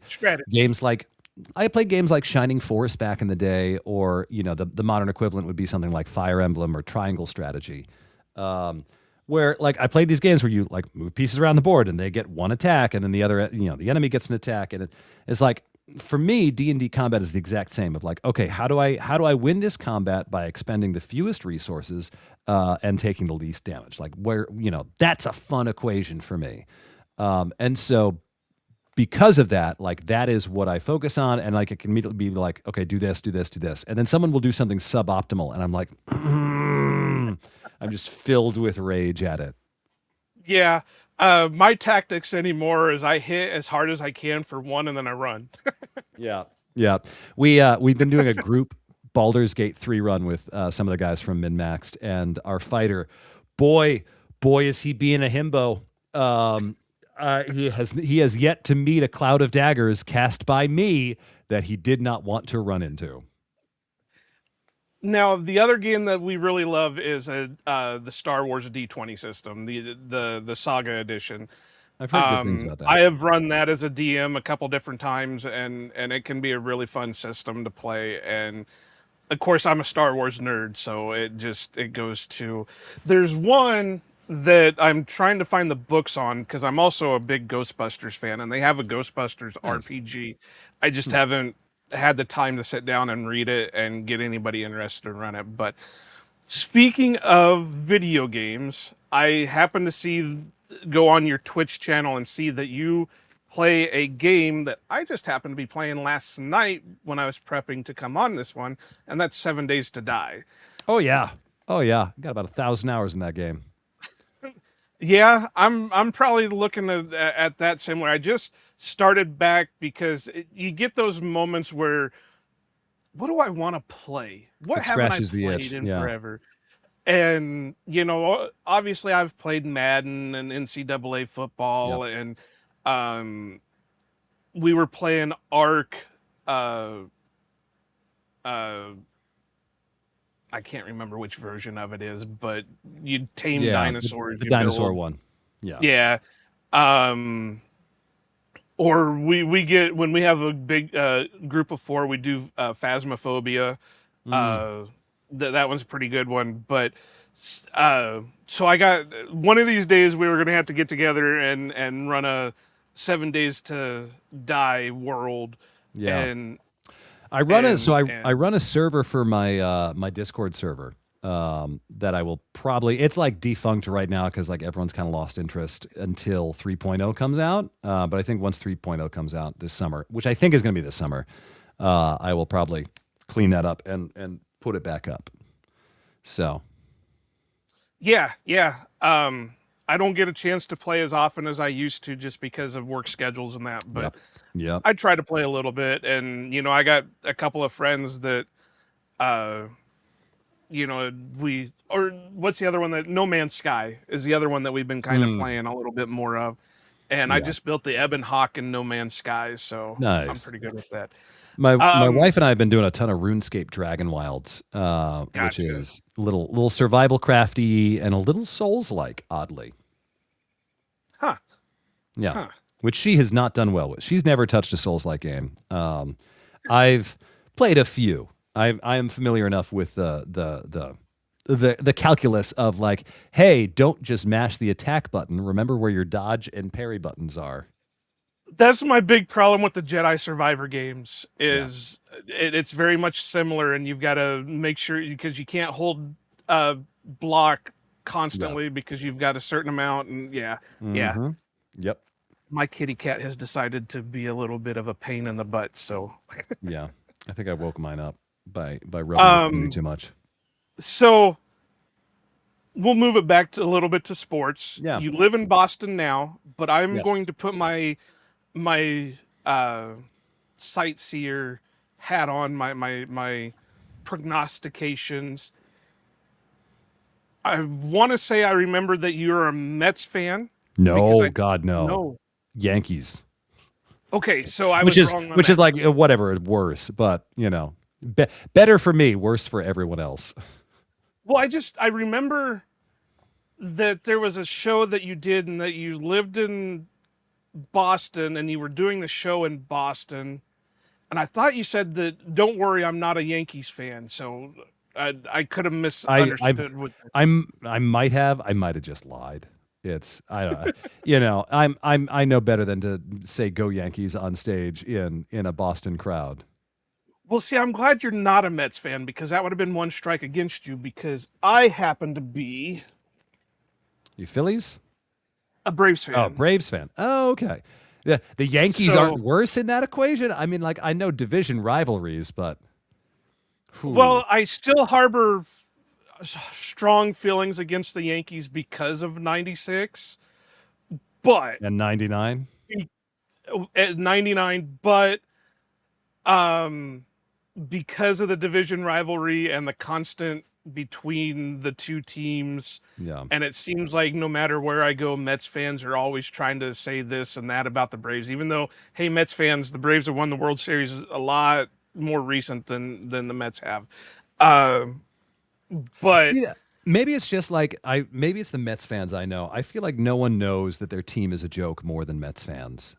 Strategy. games like I played games like Shining Force back in the day, or the modern equivalent would be something like Fire Emblem or Triangle Strategy, where like I played these games where you like move pieces around the board and they get one attack, and then the enemy gets an attack, and it's like for me D&D combat is the exact same of like, okay, how do I win this combat by expending the fewest resources and taking the least damage? Like where that's a fun equation for me, and so because of that, like that is what I focus on. And like it can immediately be like, okay, do this, do this, do this. And then someone will do something suboptimal. And I'm like, I'm just filled with rage at it. Yeah. My tactics anymore is I hit as hard as I can for one and then I run. Yeah. Yeah. We've been doing a group Baldur's Gate 3 run with some of the guys from MinMaxed, and our fighter, boy, is he being a himbo. He has yet to meet a cloud of daggers cast by me that he did not want to run into. Now, the other game that we really love is the Star Wars D20 system, the Saga edition. I've heard good things about that. I have run that as a DM a couple different times, and it can be a really fun system to play. And of course, I'm a Star Wars nerd, so it goes to. There's one that I'm trying to find the books on because I'm also a big Ghostbusters fan, and they have a Ghostbusters Nice. RPG. I just Hmm. haven't had the time to sit down and read it and get anybody interested to run it. But speaking of video games, I happen to go on your Twitch channel and see that you play a game that I just happened to be playing last night when I was prepping to come on this one, and that's 7 Days to Die. Oh yeah. Oh yeah. Got about 1,000 hours in that game. Yeah, I'm probably looking at that similar. I just started back because you get those moments where what do I want to play? What It haven't I scratches the played itch. in Yeah. forever? And obviously I've played Madden and NCAA Yep. football and um we were playing Ark. Uh, uh, I can't remember which version of it is, but you tame Yeah, dinosaurs, the you dinosaur build. one. Yeah. Yeah. Um, or we get when we have a big group of four, we do Phasmophobia. Mm, Uh, that one's a pretty good one. But so I got one of these days we were gonna have to get together and run a 7 days to die world, yeah. and I run a server for my my Discord server. That I will probably it's like defunct right now because like everyone's kind of lost interest until 3.0 comes out. But I think once 3.0 comes out this summer, which I think is going to be this summer, I will probably clean that up and put it back up. So yeah, yeah. I don't get a chance to play as often as I used to just because of work schedules and that, but yep, yep. I try to play a little bit, and I got a couple of friends that uh we or what's the other one that No Man's Sky is the other one that we've been kind of Mm, playing a little bit more of. And I yeah, just built the Ebon Hawk in No Man's Sky, so I'm nice. pretty good with that. My Um, wife and I have been doing a ton of RuneScape Dragon Wilds, which gotcha. is little survival crafty and a little Souls like, oddly. Huh. Yeah, Huh. which she has not done well with. She's never touched a Souls like game. I've played a few. I am familiar enough with the calculus of like, hey, don't just mash the attack button. Remember where your dodge and parry buttons are. That's my big problem with the Jedi Survivor games Yeah, is it's very much similar, and you've got to make sure because you can't hold block yeah. constantly because you've got a certain amount, and yeah. Mm-hmm. Yep. My kitty cat has decided to be a little bit of a pain in the butt, so Yeah. I think I woke mine up by rubbing it in me um too much. so we'll move it back to a little bit to sports. Yeah. You live in Boston now, but I'm Yes. going to put my sightseer hat on, my prognostications. I want to say I remember that you're a Mets fan because No, I God, no. no. Yankees, Okay, so I was wrong on which is that. like whatever worse, but better for me, worse for everyone else. Well, I remember that there was a show that you did and that you lived in Boston and you were doing the show in Boston. And I thought you said that, don't worry, I'm not a Yankees fan. So I could have I misunderstood what. I might have just lied. It's I don't I know better than to say go Yankees on stage in a Boston crowd. Well, see, I'm glad you're not a Mets fan because that would have been one strike against you because I happen to be You Phillies? a Braves Oh, fan. Braves fan. Oh, okay. Yeah, the Yankees aren't So, worse in that equation. I mean, like I know division rivalries, but whew. well, I still harbor strong feelings against the Yankees because of 96, but And 99? at 99, but um because of the division rivalry and the constant between the two teams, Yeah. and it seems like no matter where I go, Mets fans are always trying to say this and that about the Braves, even though, hey, Mets fans, the Braves have won the World Series a lot more recent than the Mets have. Um but Yeah. Maybe it's just like maybe it's the Mets fans I know. I feel like no one knows that their team is a joke more than Mets fans.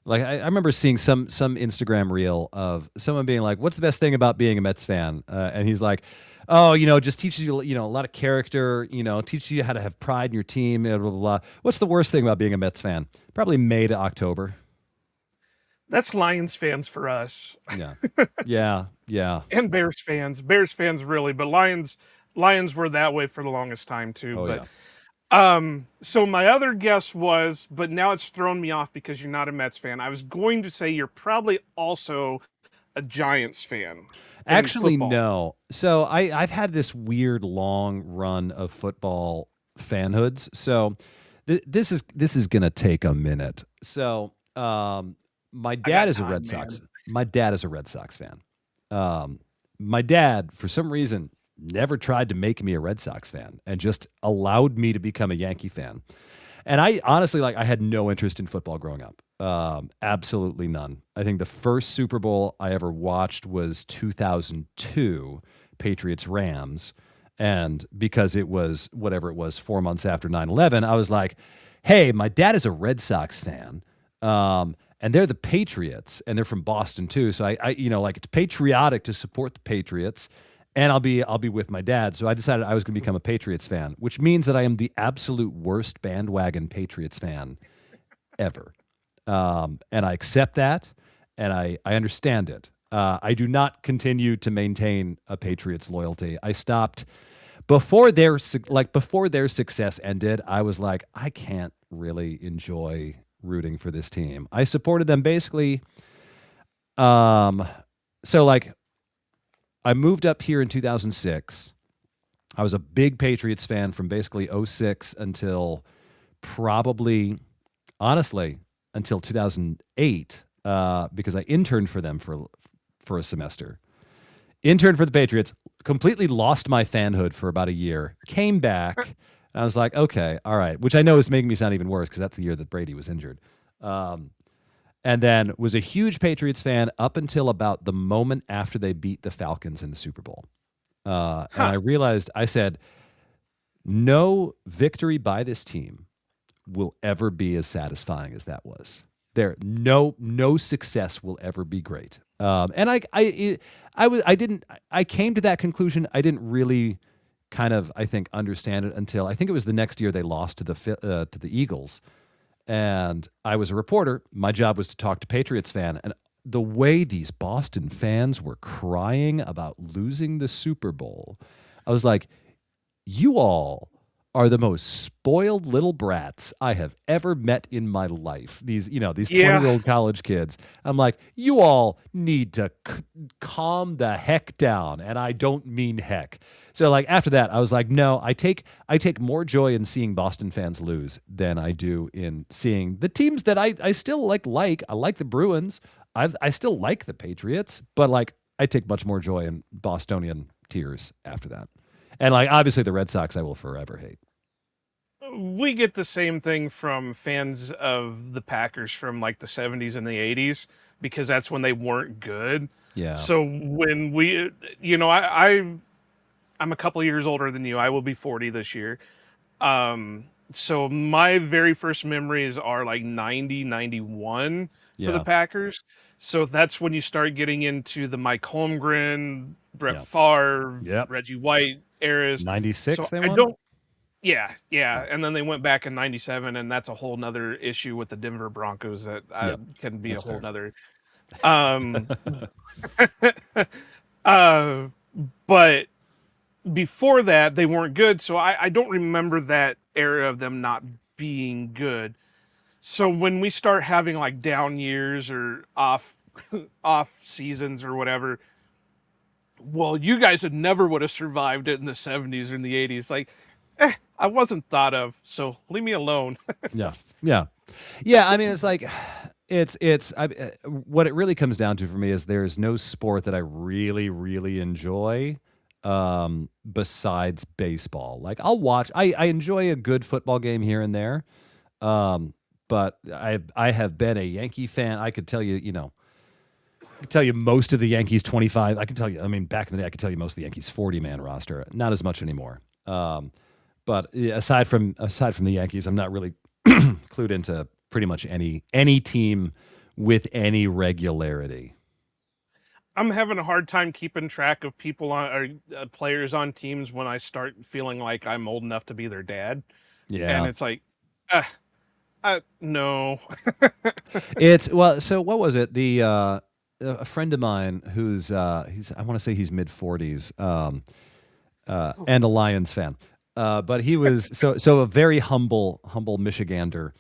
Like I remember seeing some Instagram reel of someone being like, "What's the best thing about being a Mets fan?" And he's like, "Oh, just teaches you, a lot of character. Teaches you how to have pride in your team. Blah blah blah." What's the worst thing about being a Mets fan? Probably May to October. that's Lions fans for us. Yeah, yeah, yeah. And Bears fans really, but Lions were that way for the longest time too. Oh But yeah. so my other guess was, but now it's thrown me off because you're not a Mets fan. I was going to say you're probably also a Giants fan in Actually, football. no. So I've had this weird long run of football fanhoods. So this is gonna take a minute. So my I dad got is a time, Red Sox. man. My dad is a Red Sox fan. My dad, for some reason, never tried to make me a Red Sox fan and just allowed me to become a Yankee fan. And I honestly, like, I had no interest in football growing up. Absolutely none. I think the first Super Bowl I ever watched was 2002, Patriots Rams. And because it was whatever it was, 4 months after 9/11, I was like, hey, my dad is a Red Sox fan. And they're the Patriots, and they're from Boston too. So like, it's patriotic to support the Patriots, and I'll be with my dad. So I decided I was going to become a Patriots fan, which means that I am the absolute worst bandwagon Patriots fan ever. And I accept that, and I understand it. I do not continue to maintain a Patriots loyalty. I stopped before their success ended. I was like, I can't really enjoy rooting for this team. I supported them basically. So like, I moved up here in 2006. I was a big Patriots fan from basically '06 until probably, honestly, until 2008, because I interned for them for a semester. Interned for the Patriots, completely lost my fanhood for about a year, came back, and I was like, okay, all right, which I know is making me sound even worse because that's the year that Brady was injured. And then was a huge Patriots fan up until about the moment after they beat the Falcons in the Super Bowl. And I realized, I said, no victory by this team will ever be as satisfying as that was. No success will ever be great. And I came to that conclusion. I didn't really kind of, I think, understand it until I think it was the next year they lost to the Eagles. And I was a reporter. My job was to talk to Patriots fan. And the way these Boston fans were crying about losing the Super Bowl, I was like, you all are the most spoiled little brats I have ever met in my life. These 20-year-old college kids. I'm like, you all need to calm the heck down. And I don't mean heck. So like after that, I was like, no, I take more joy in seeing Boston fans lose than I do in seeing the teams that I still like. I like the Bruins. I still like the Patriots, but like I take much more joy in Bostonian tears after that. And like obviously the Red Sox I will forever hate. We get the same thing from fans of the Packers from like the 70s and the 80s because that's when they weren't good. Yeah. So when I'm a couple years older than you. I will be 40 this year. So my very first memories are like 90, 91 for the Yeah. Packers. So that's when you start getting into the Mike Holmgren, Brett Yeah. Favre, Yep. Reggie White eras. 96 So they I won? don't, yeah. And then they went back in 97, and that's a whole nother issue with the Denver Broncos that Yep. can be That's a whole fair. nother. Um, but before that, they weren't good, so I don't remember that era of them not being good. So when we start having like down years or off seasons or whatever, well, you guys would have survived it in the 70s or in the 80s. Like, I wasn't thought of, so leave me alone. Yeah. I mean, it's like, what it really comes down to for me is there's no sport that I really, really enjoy besides baseball. Like I enjoy a good football game here and there. But I have been a Yankee fan. I could tell you, I could tell you most of the Yankees 25. I mean, back in the day, I could tell you most of the Yankees 40-man roster. Not as much anymore. But aside from the Yankees, I'm not really clued into pretty much any team with any regularity. I'm having a hard time keeping track of people players on teams when I start feeling like I'm old enough to be their dad. Yeah. And it's like, no. So what was it? A friend of mine who's I want to say he's mid 40s, and a Lions fan. But he was so a very humble Michigander.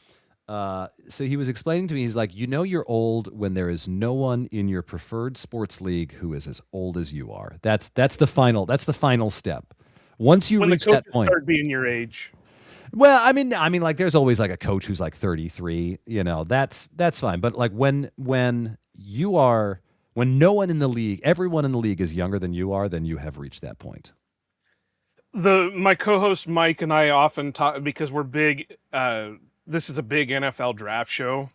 So he was explaining to me, he's like, you're old when there is no one in your preferred sports league who is as old as you are. That's the final step. Once you when reach the that coaches point, start being your age. well, I mean, like there's always like a coach who's like 33. That's fine. But like when no one in the league, everyone in the league is younger than you are, then you have reached that point. My co-host Mike and I often talk because we're big this is a big NFL draft show.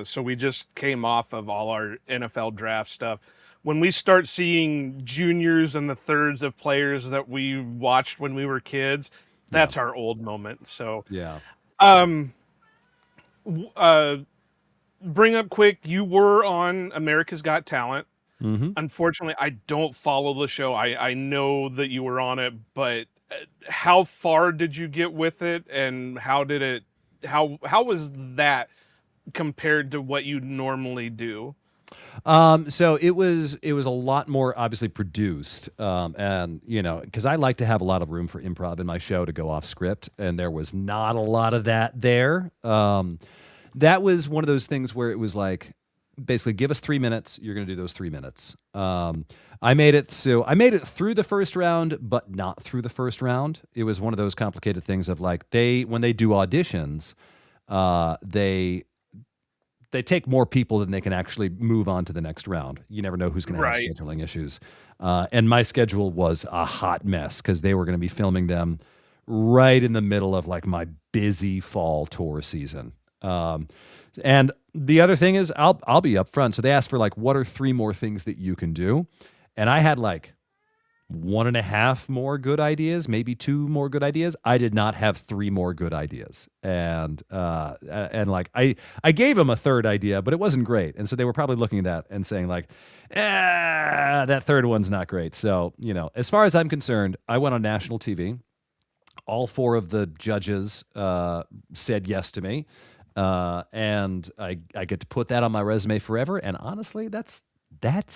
So we just came off of all our NFL draft stuff. When we start seeing juniors and the thirds of players that we watched when we were kids, Yeah. that's our old moment. So, Yeah. um, uh, bring up quick, you were on America's Got Talent. Mm-hmm. Unfortunately, I don't follow the show. I know that you were on it, but how far did you get with it, and how was that compared to what you normally do? So it was a lot more obviously produced, and because I like to have a lot of room for improv in my show to go off script, and there was not a lot of that there. That was one of those things where it was like, basically, give us 3 minutes. You're going to do those 3 minutes. I made it through the first round, but not through the first round. It was one of those complicated things of like when they do auditions, they take more people than they can actually move on to the next round. You never know who's going to have Right. scheduling issues. And my schedule was a hot mess because they were going to be filming them right in the middle of like my busy fall tour season. And the other thing is I'll be upfront. So they asked for like, what are 3 more things that you can do? And I had like 1.5 more good ideas, maybe 2 more good ideas. I did not have 3 more good ideas. And like I gave them a third idea, but it wasn't great. And so they were probably looking at that and saying like, that third one's not great. So, as far as I'm concerned, I went on national TV. All 4 of the judges said yes to me. And I get to put that on my resume forever. And honestly, that's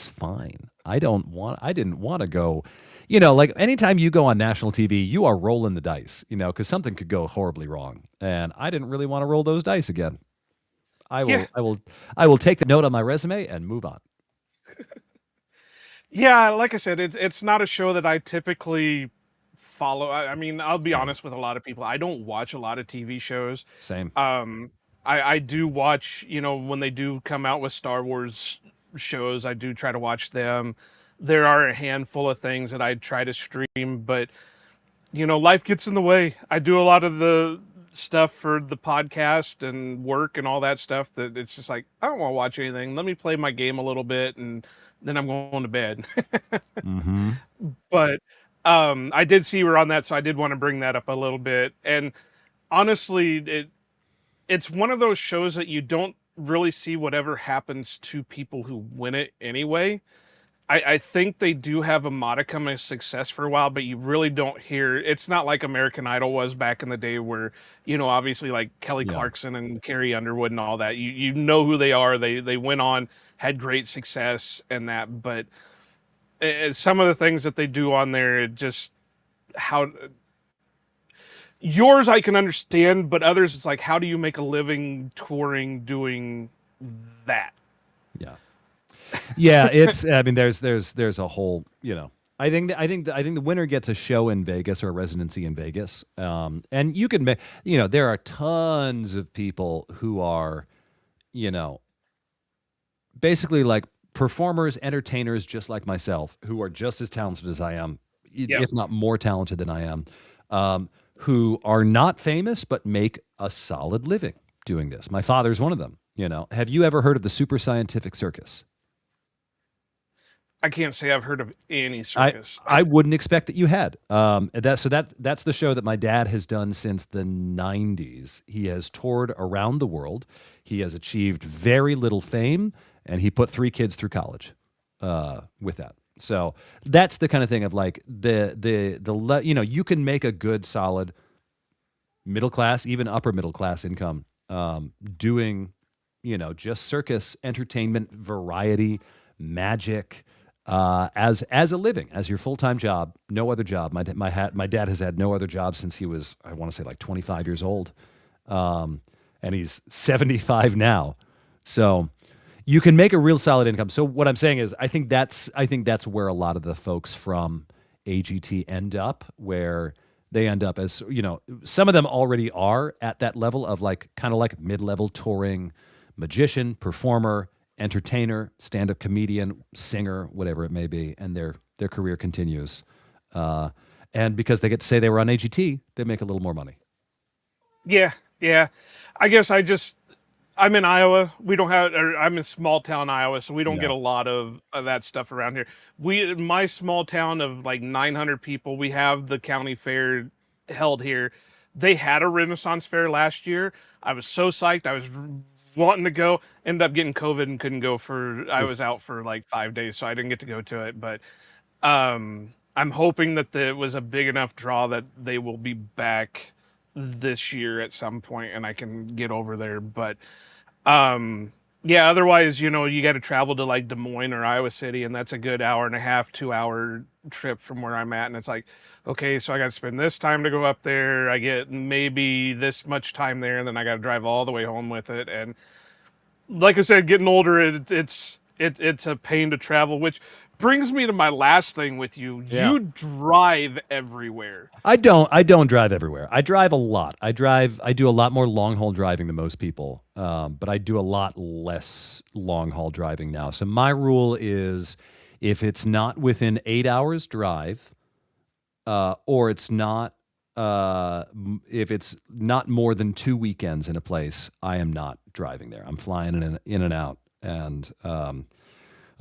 fine. I didn't want to go, like anytime you go on national TV, you are rolling the dice, because something could go horribly wrong. And I didn't really want to roll those dice again. I Yeah. will take the note on my resume and move on. Yeah, like I said, it's not a show that I typically follow. I mean, I'll be honest with a lot of people. I don't watch a lot of TV shows. Same. I do watch, when they do come out with Star Wars shows, I do try to watch them. There are a handful of things that I try to stream, but life gets in the way. I do a lot of the stuff for the podcast and work and all that stuff that it's just like, I don't want to watch anything. Let me play my game a little bit and then I'm going to bed. Mm-hmm. But I did see you were on that, so I did want to bring that up a little bit. And honestly, it's one of those shows that you don't really see whatever happens to people who win it anyway. I think they do have a modicum of success for a while, but you really don't hear. It's not like American Idol was back in the day where, obviously like Kelly Yeah. Clarkson and Carrie Underwood and all that. You know who they are. They went on, had great success and that, but some of the things that they do on there, it just how yours I can understand, but others it's like, how do you make a living touring doing that? Yeah. Yeah, I mean there's a whole, I think the winner gets a show in Vegas or a residency in Vegas. And you can make, there are tons of people who are, basically like performers, entertainers just like myself who are just as talented as I am, Yeah. if not more talented than I am. Who are not famous but make a solid living doing this. My father's one of them. Have you ever heard of the Super Scientific Circus? I can't say I've heard of any circus. I wouldn't expect that you had. That's the show that my dad has done since the 90s. He has toured around the world. He has achieved very little fame, and he put 3 kids through college with that. So that's the kind of thing of like you can make a good, solid middle class, even upper middle class income doing, just circus entertainment, variety, magic. As a living, as your full-time job, no other job. My dad has had no other job since he was, I want to say like 25 years old. And he's 75 now. So you can make a real solid income. So what I'm saying is I think that's where a lot of the folks from AGT end up, where they end up as, some of them already are at that level of like kind of like mid-level touring magician, performer, entertainer, stand-up comedian, singer, whatever it may be, and their career continues. And because they get to say they were on AGT, they make a little more money. Yeah. I guess I'm in Iowa. We don't have, or I'm in small town Iowa, so we don't get Yeah. a lot of that stuff around here. My small town of like 900 people, we have the county fair held here. They had a Renaissance fair last year. I was so psyched. I was wanting to go. Ended up getting COVID and couldn't go I Oof. was out for like 5 days, so I didn't get to go to it. But I'm hoping that it was a big enough draw that they will be back this year at some point, and I can get over there. But yeah, otherwise, you got to travel to like Des Moines or Iowa City, and that's a good hour and a half, 2 hour trip from where I'm at. And it's like, okay, so I got to spend this time to go up there. I get maybe this much time there, and then I got to drive all the way home with it. And like I said, getting older, it's a pain to travel, which brings me to my last thing with you. Yeah. You drive everywhere. I don't drive everywhere. I drive a lot. I do a lot more long haul driving than most people. But I do a lot less long haul driving now. So my rule is if it's not within 8 hours drive, or if it's not more than 2 weekends in a place, I am not driving there. I'm flying in and out. And,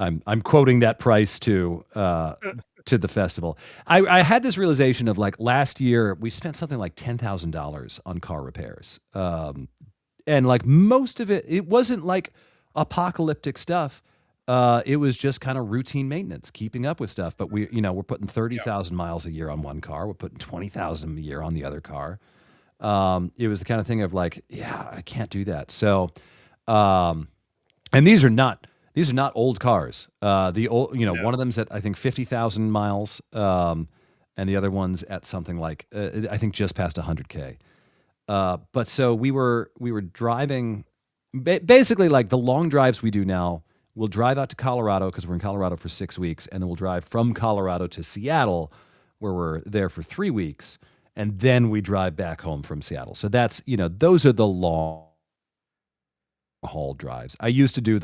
I'm quoting that price to the festival. I had this realization of like last year we spent something like $10,000 on car repairs, and like most of it wasn't like apocalyptic stuff. It was just kind of routine maintenance, keeping up with stuff. But we're putting 30,000 miles a year on one car. We're putting 20,000 a year on the other car. It was the kind of thing of like, yeah, I can't do that. So, and these are not old cars. One of them's at I think 50,000 miles, and the other one's at something like I think just past 100K. But so we were driving, basically like the long drives we do now. We'll drive out to Colorado because we're in Colorado for 6 weeks, and then we'll drive from Colorado to Seattle, where we're there for 3 weeks, and then we drive back home from Seattle. So those are the long haul drives. I used to do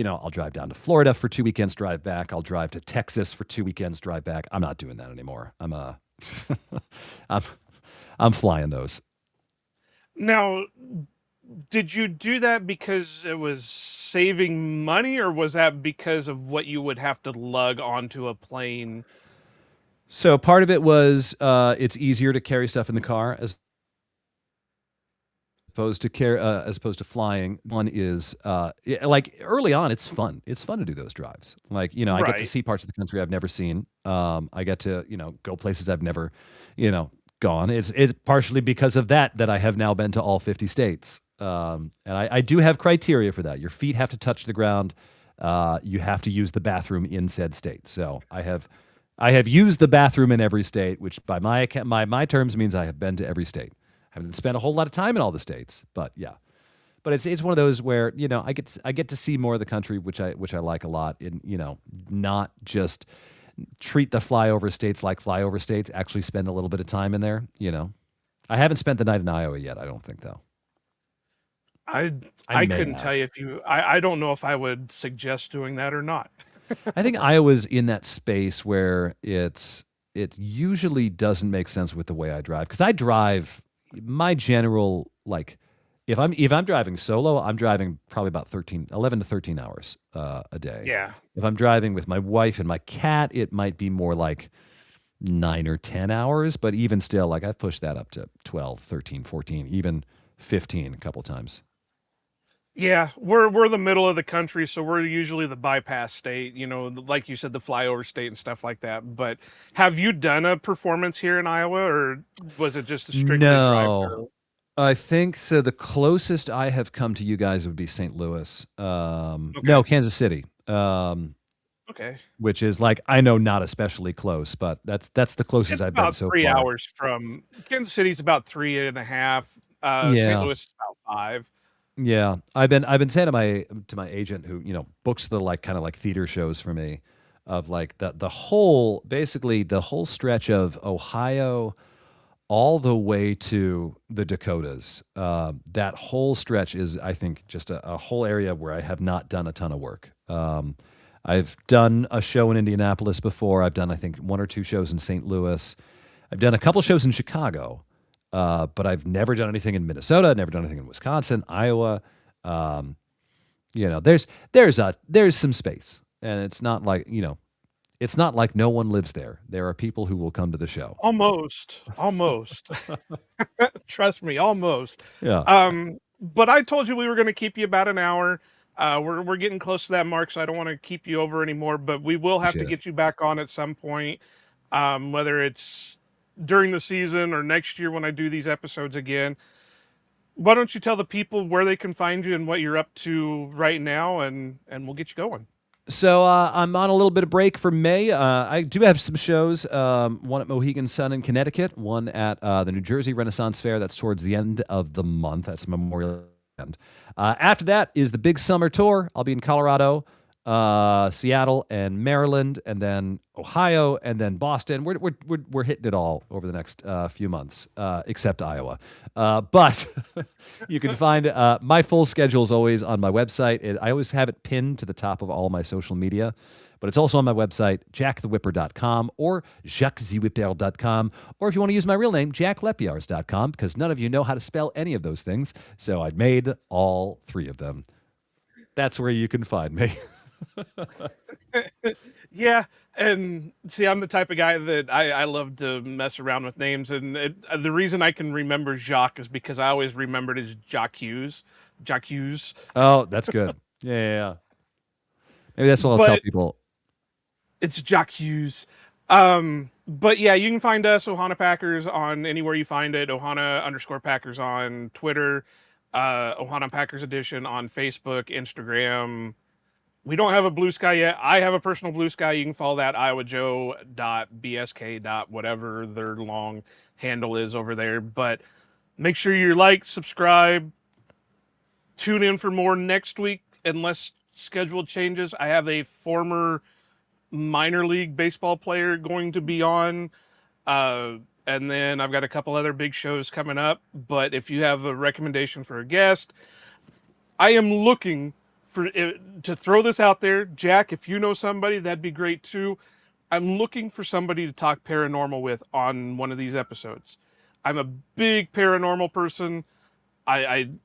I'll drive down to Florida for 2 weekends, drive back. I'll drive to Texas for 2 weekends, drive back. I'm not doing that anymore. I'm I'm flying those. Now, did you do that because it was saving money, or was that because of what you would have to lug onto a plane? So part of it was it's easier to carry stuff in the car as opposed to flying. One is like early on, it's fun. It's fun to do those drives. Like I get to Right. see parts of the country I've never seen. I get to go places I've never gone. It's partially because of that I have now been to all 50 states. And I do have criteria for that. Your feet have to touch the ground. You have to use the bathroom in said state. So I have used the bathroom in every state, which by my terms means I have been to every state. Haven't spent a whole lot of time in all the states, but yeah. But it's one of those where I get to see more of the country, which I like a lot. In not just treat the flyover states like flyover states. Actually, spend a little bit of time in there. I haven't spent the night in Iowa yet. I don't think though. I I I may couldn't have. tell you if I don't know if I would suggest doing that or not. I think Iowa's in that space where it usually doesn't make sense with the way I drive because I drive my general like if I'm driving solo, I'm driving probably about 11 to 13 hours a day. Yeah. If I'm driving with my wife and my cat, it might be more like 9 or 10 hours, but even still, like I've pushed that up to 12, 13, 14, even 15 a couple times. Yeah, we're the middle of the country, so we're usually the bypass state, like you said, the flyover state and stuff like that. But have you done a performance here in Iowa, or was it just a strictly drive No, through? I think so. The closest I have come to you guys would be St. Louis. No, Okay. Kansas City, Okay. which is like I know not especially close, but that's the closest It's I've been about so three far. hours from Kansas City's about 3.5. St. Yeah, Louis is about 5. yeah. I've been saying to my agent who books the like kind of like theater shows for me, of like the whole basically the whole stretch of Ohio all the way to the Dakotas. That whole stretch is, I think, just a whole area where I have not done a ton of work. I've done a show in Indianapolis before. I've done, I think, one or two shows in St. Louis. I've done a couple shows in Chicago. but I've never done anything in Minnesota, never done anything in Wisconsin, Iowa. There's some space, and it's not like no one lives there. There are people who will come to the show. Almost. Trust me, almost. Yeah. But I told you we were going to keep you about an hour. We're getting close to that mark, so I don't want to keep you over anymore. But we will have to Appreciate it. get you back on at some point, whether it's during the season or next year when I do these episodes again. Why don't you tell the people where they can find you and what you're up to right now, and we'll get you going. So I'm on a little bit of break for May. I do have some shows, one at Mohegan Sun in Connecticut, one at the New Jersey Renaissance Fair. That's towards the end of the month. That's Memorial Weekend. After that is the big summer tour. I'll be in Colorado, Seattle, and Maryland, and then Ohio, and then Boston. We're hitting it all over the next few months, except Iowa. But you can find my full schedule is always on my website. I always have it pinned to the top of all my social media, but it's also on my website, jackthewhipper.com or jacqueszewhipper.com, or if you want to use my real name, jacklepiars.com, because none of you know how to spell any of those things, so I made all three of them. That's where you can find me. Yeah, and see, I'm the type of guy that I love to mess around with names, and the reason I can remember Jacques is because I always remembered as Jacques. Oh, that's good. Yeah. Maybe that's what I'll tell But people. it's Jacques. But yeah, you can find us, Ohana Packers, on anywhere you find it. Ohana_Packers on Twitter, Ohana Packers Edition on Facebook, Instagram. We don't have a Blue Sky yet. I have a personal Blue Sky. You can follow that, iowajoe.bsk. whatever their long handle is over there. But make sure you like, subscribe, tune in for more next week, unless schedule changes. I have a former minor league baseball player going to be on. And then I've got a couple other big shows coming up. But if you have a recommendation for a guest, I am looking to throw this out there. Jack, if you know somebody, that'd be great too. I'm looking for somebody to talk paranormal with on one of these episodes. I'm a big paranormal person. I'm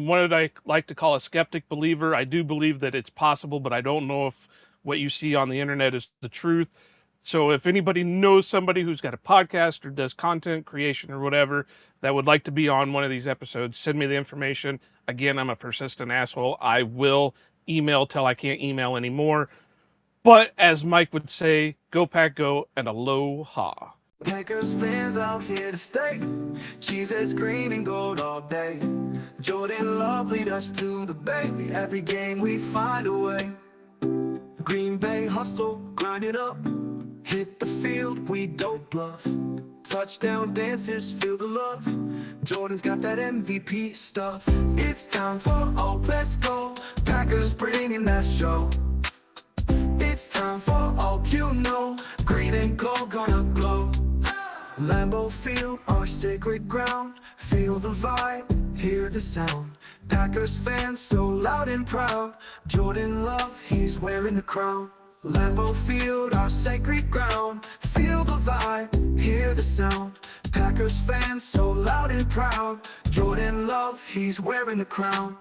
what I like to call a skeptic believer. I do believe that it's possible, but I don't know if what you see on the internet is the truth. So if anybody knows somebody who's got a podcast or does content creation or whatever that would like to be on one of these episodes, send me the information. Again, I'm a persistent asshole. I will email till I can't email anymore. But as Mike would say, go Pack Go and aloha. Packers fans out here to stay. Cheeseheads green and gold all day. Jordan Love lead us to the bay. Every game we find a way. Green Bay hustle, grind it up. Hit the field, we don't bluff. Touchdown dances, feel the love. Jordan's got that MVP stuff. It's time for OPE Go. Packers bringing that show. It's time for all you know. Green and gold gonna glow. Lambeau Field, our sacred ground. Feel the vibe, hear the sound. Packers fans so loud and proud. Jordan Love, he's wearing the crown. Lambeau Field, our sacred ground. Feel the vibe, hear the sound. Packers fans so loud and proud. Jordan Love, he's wearing the crown.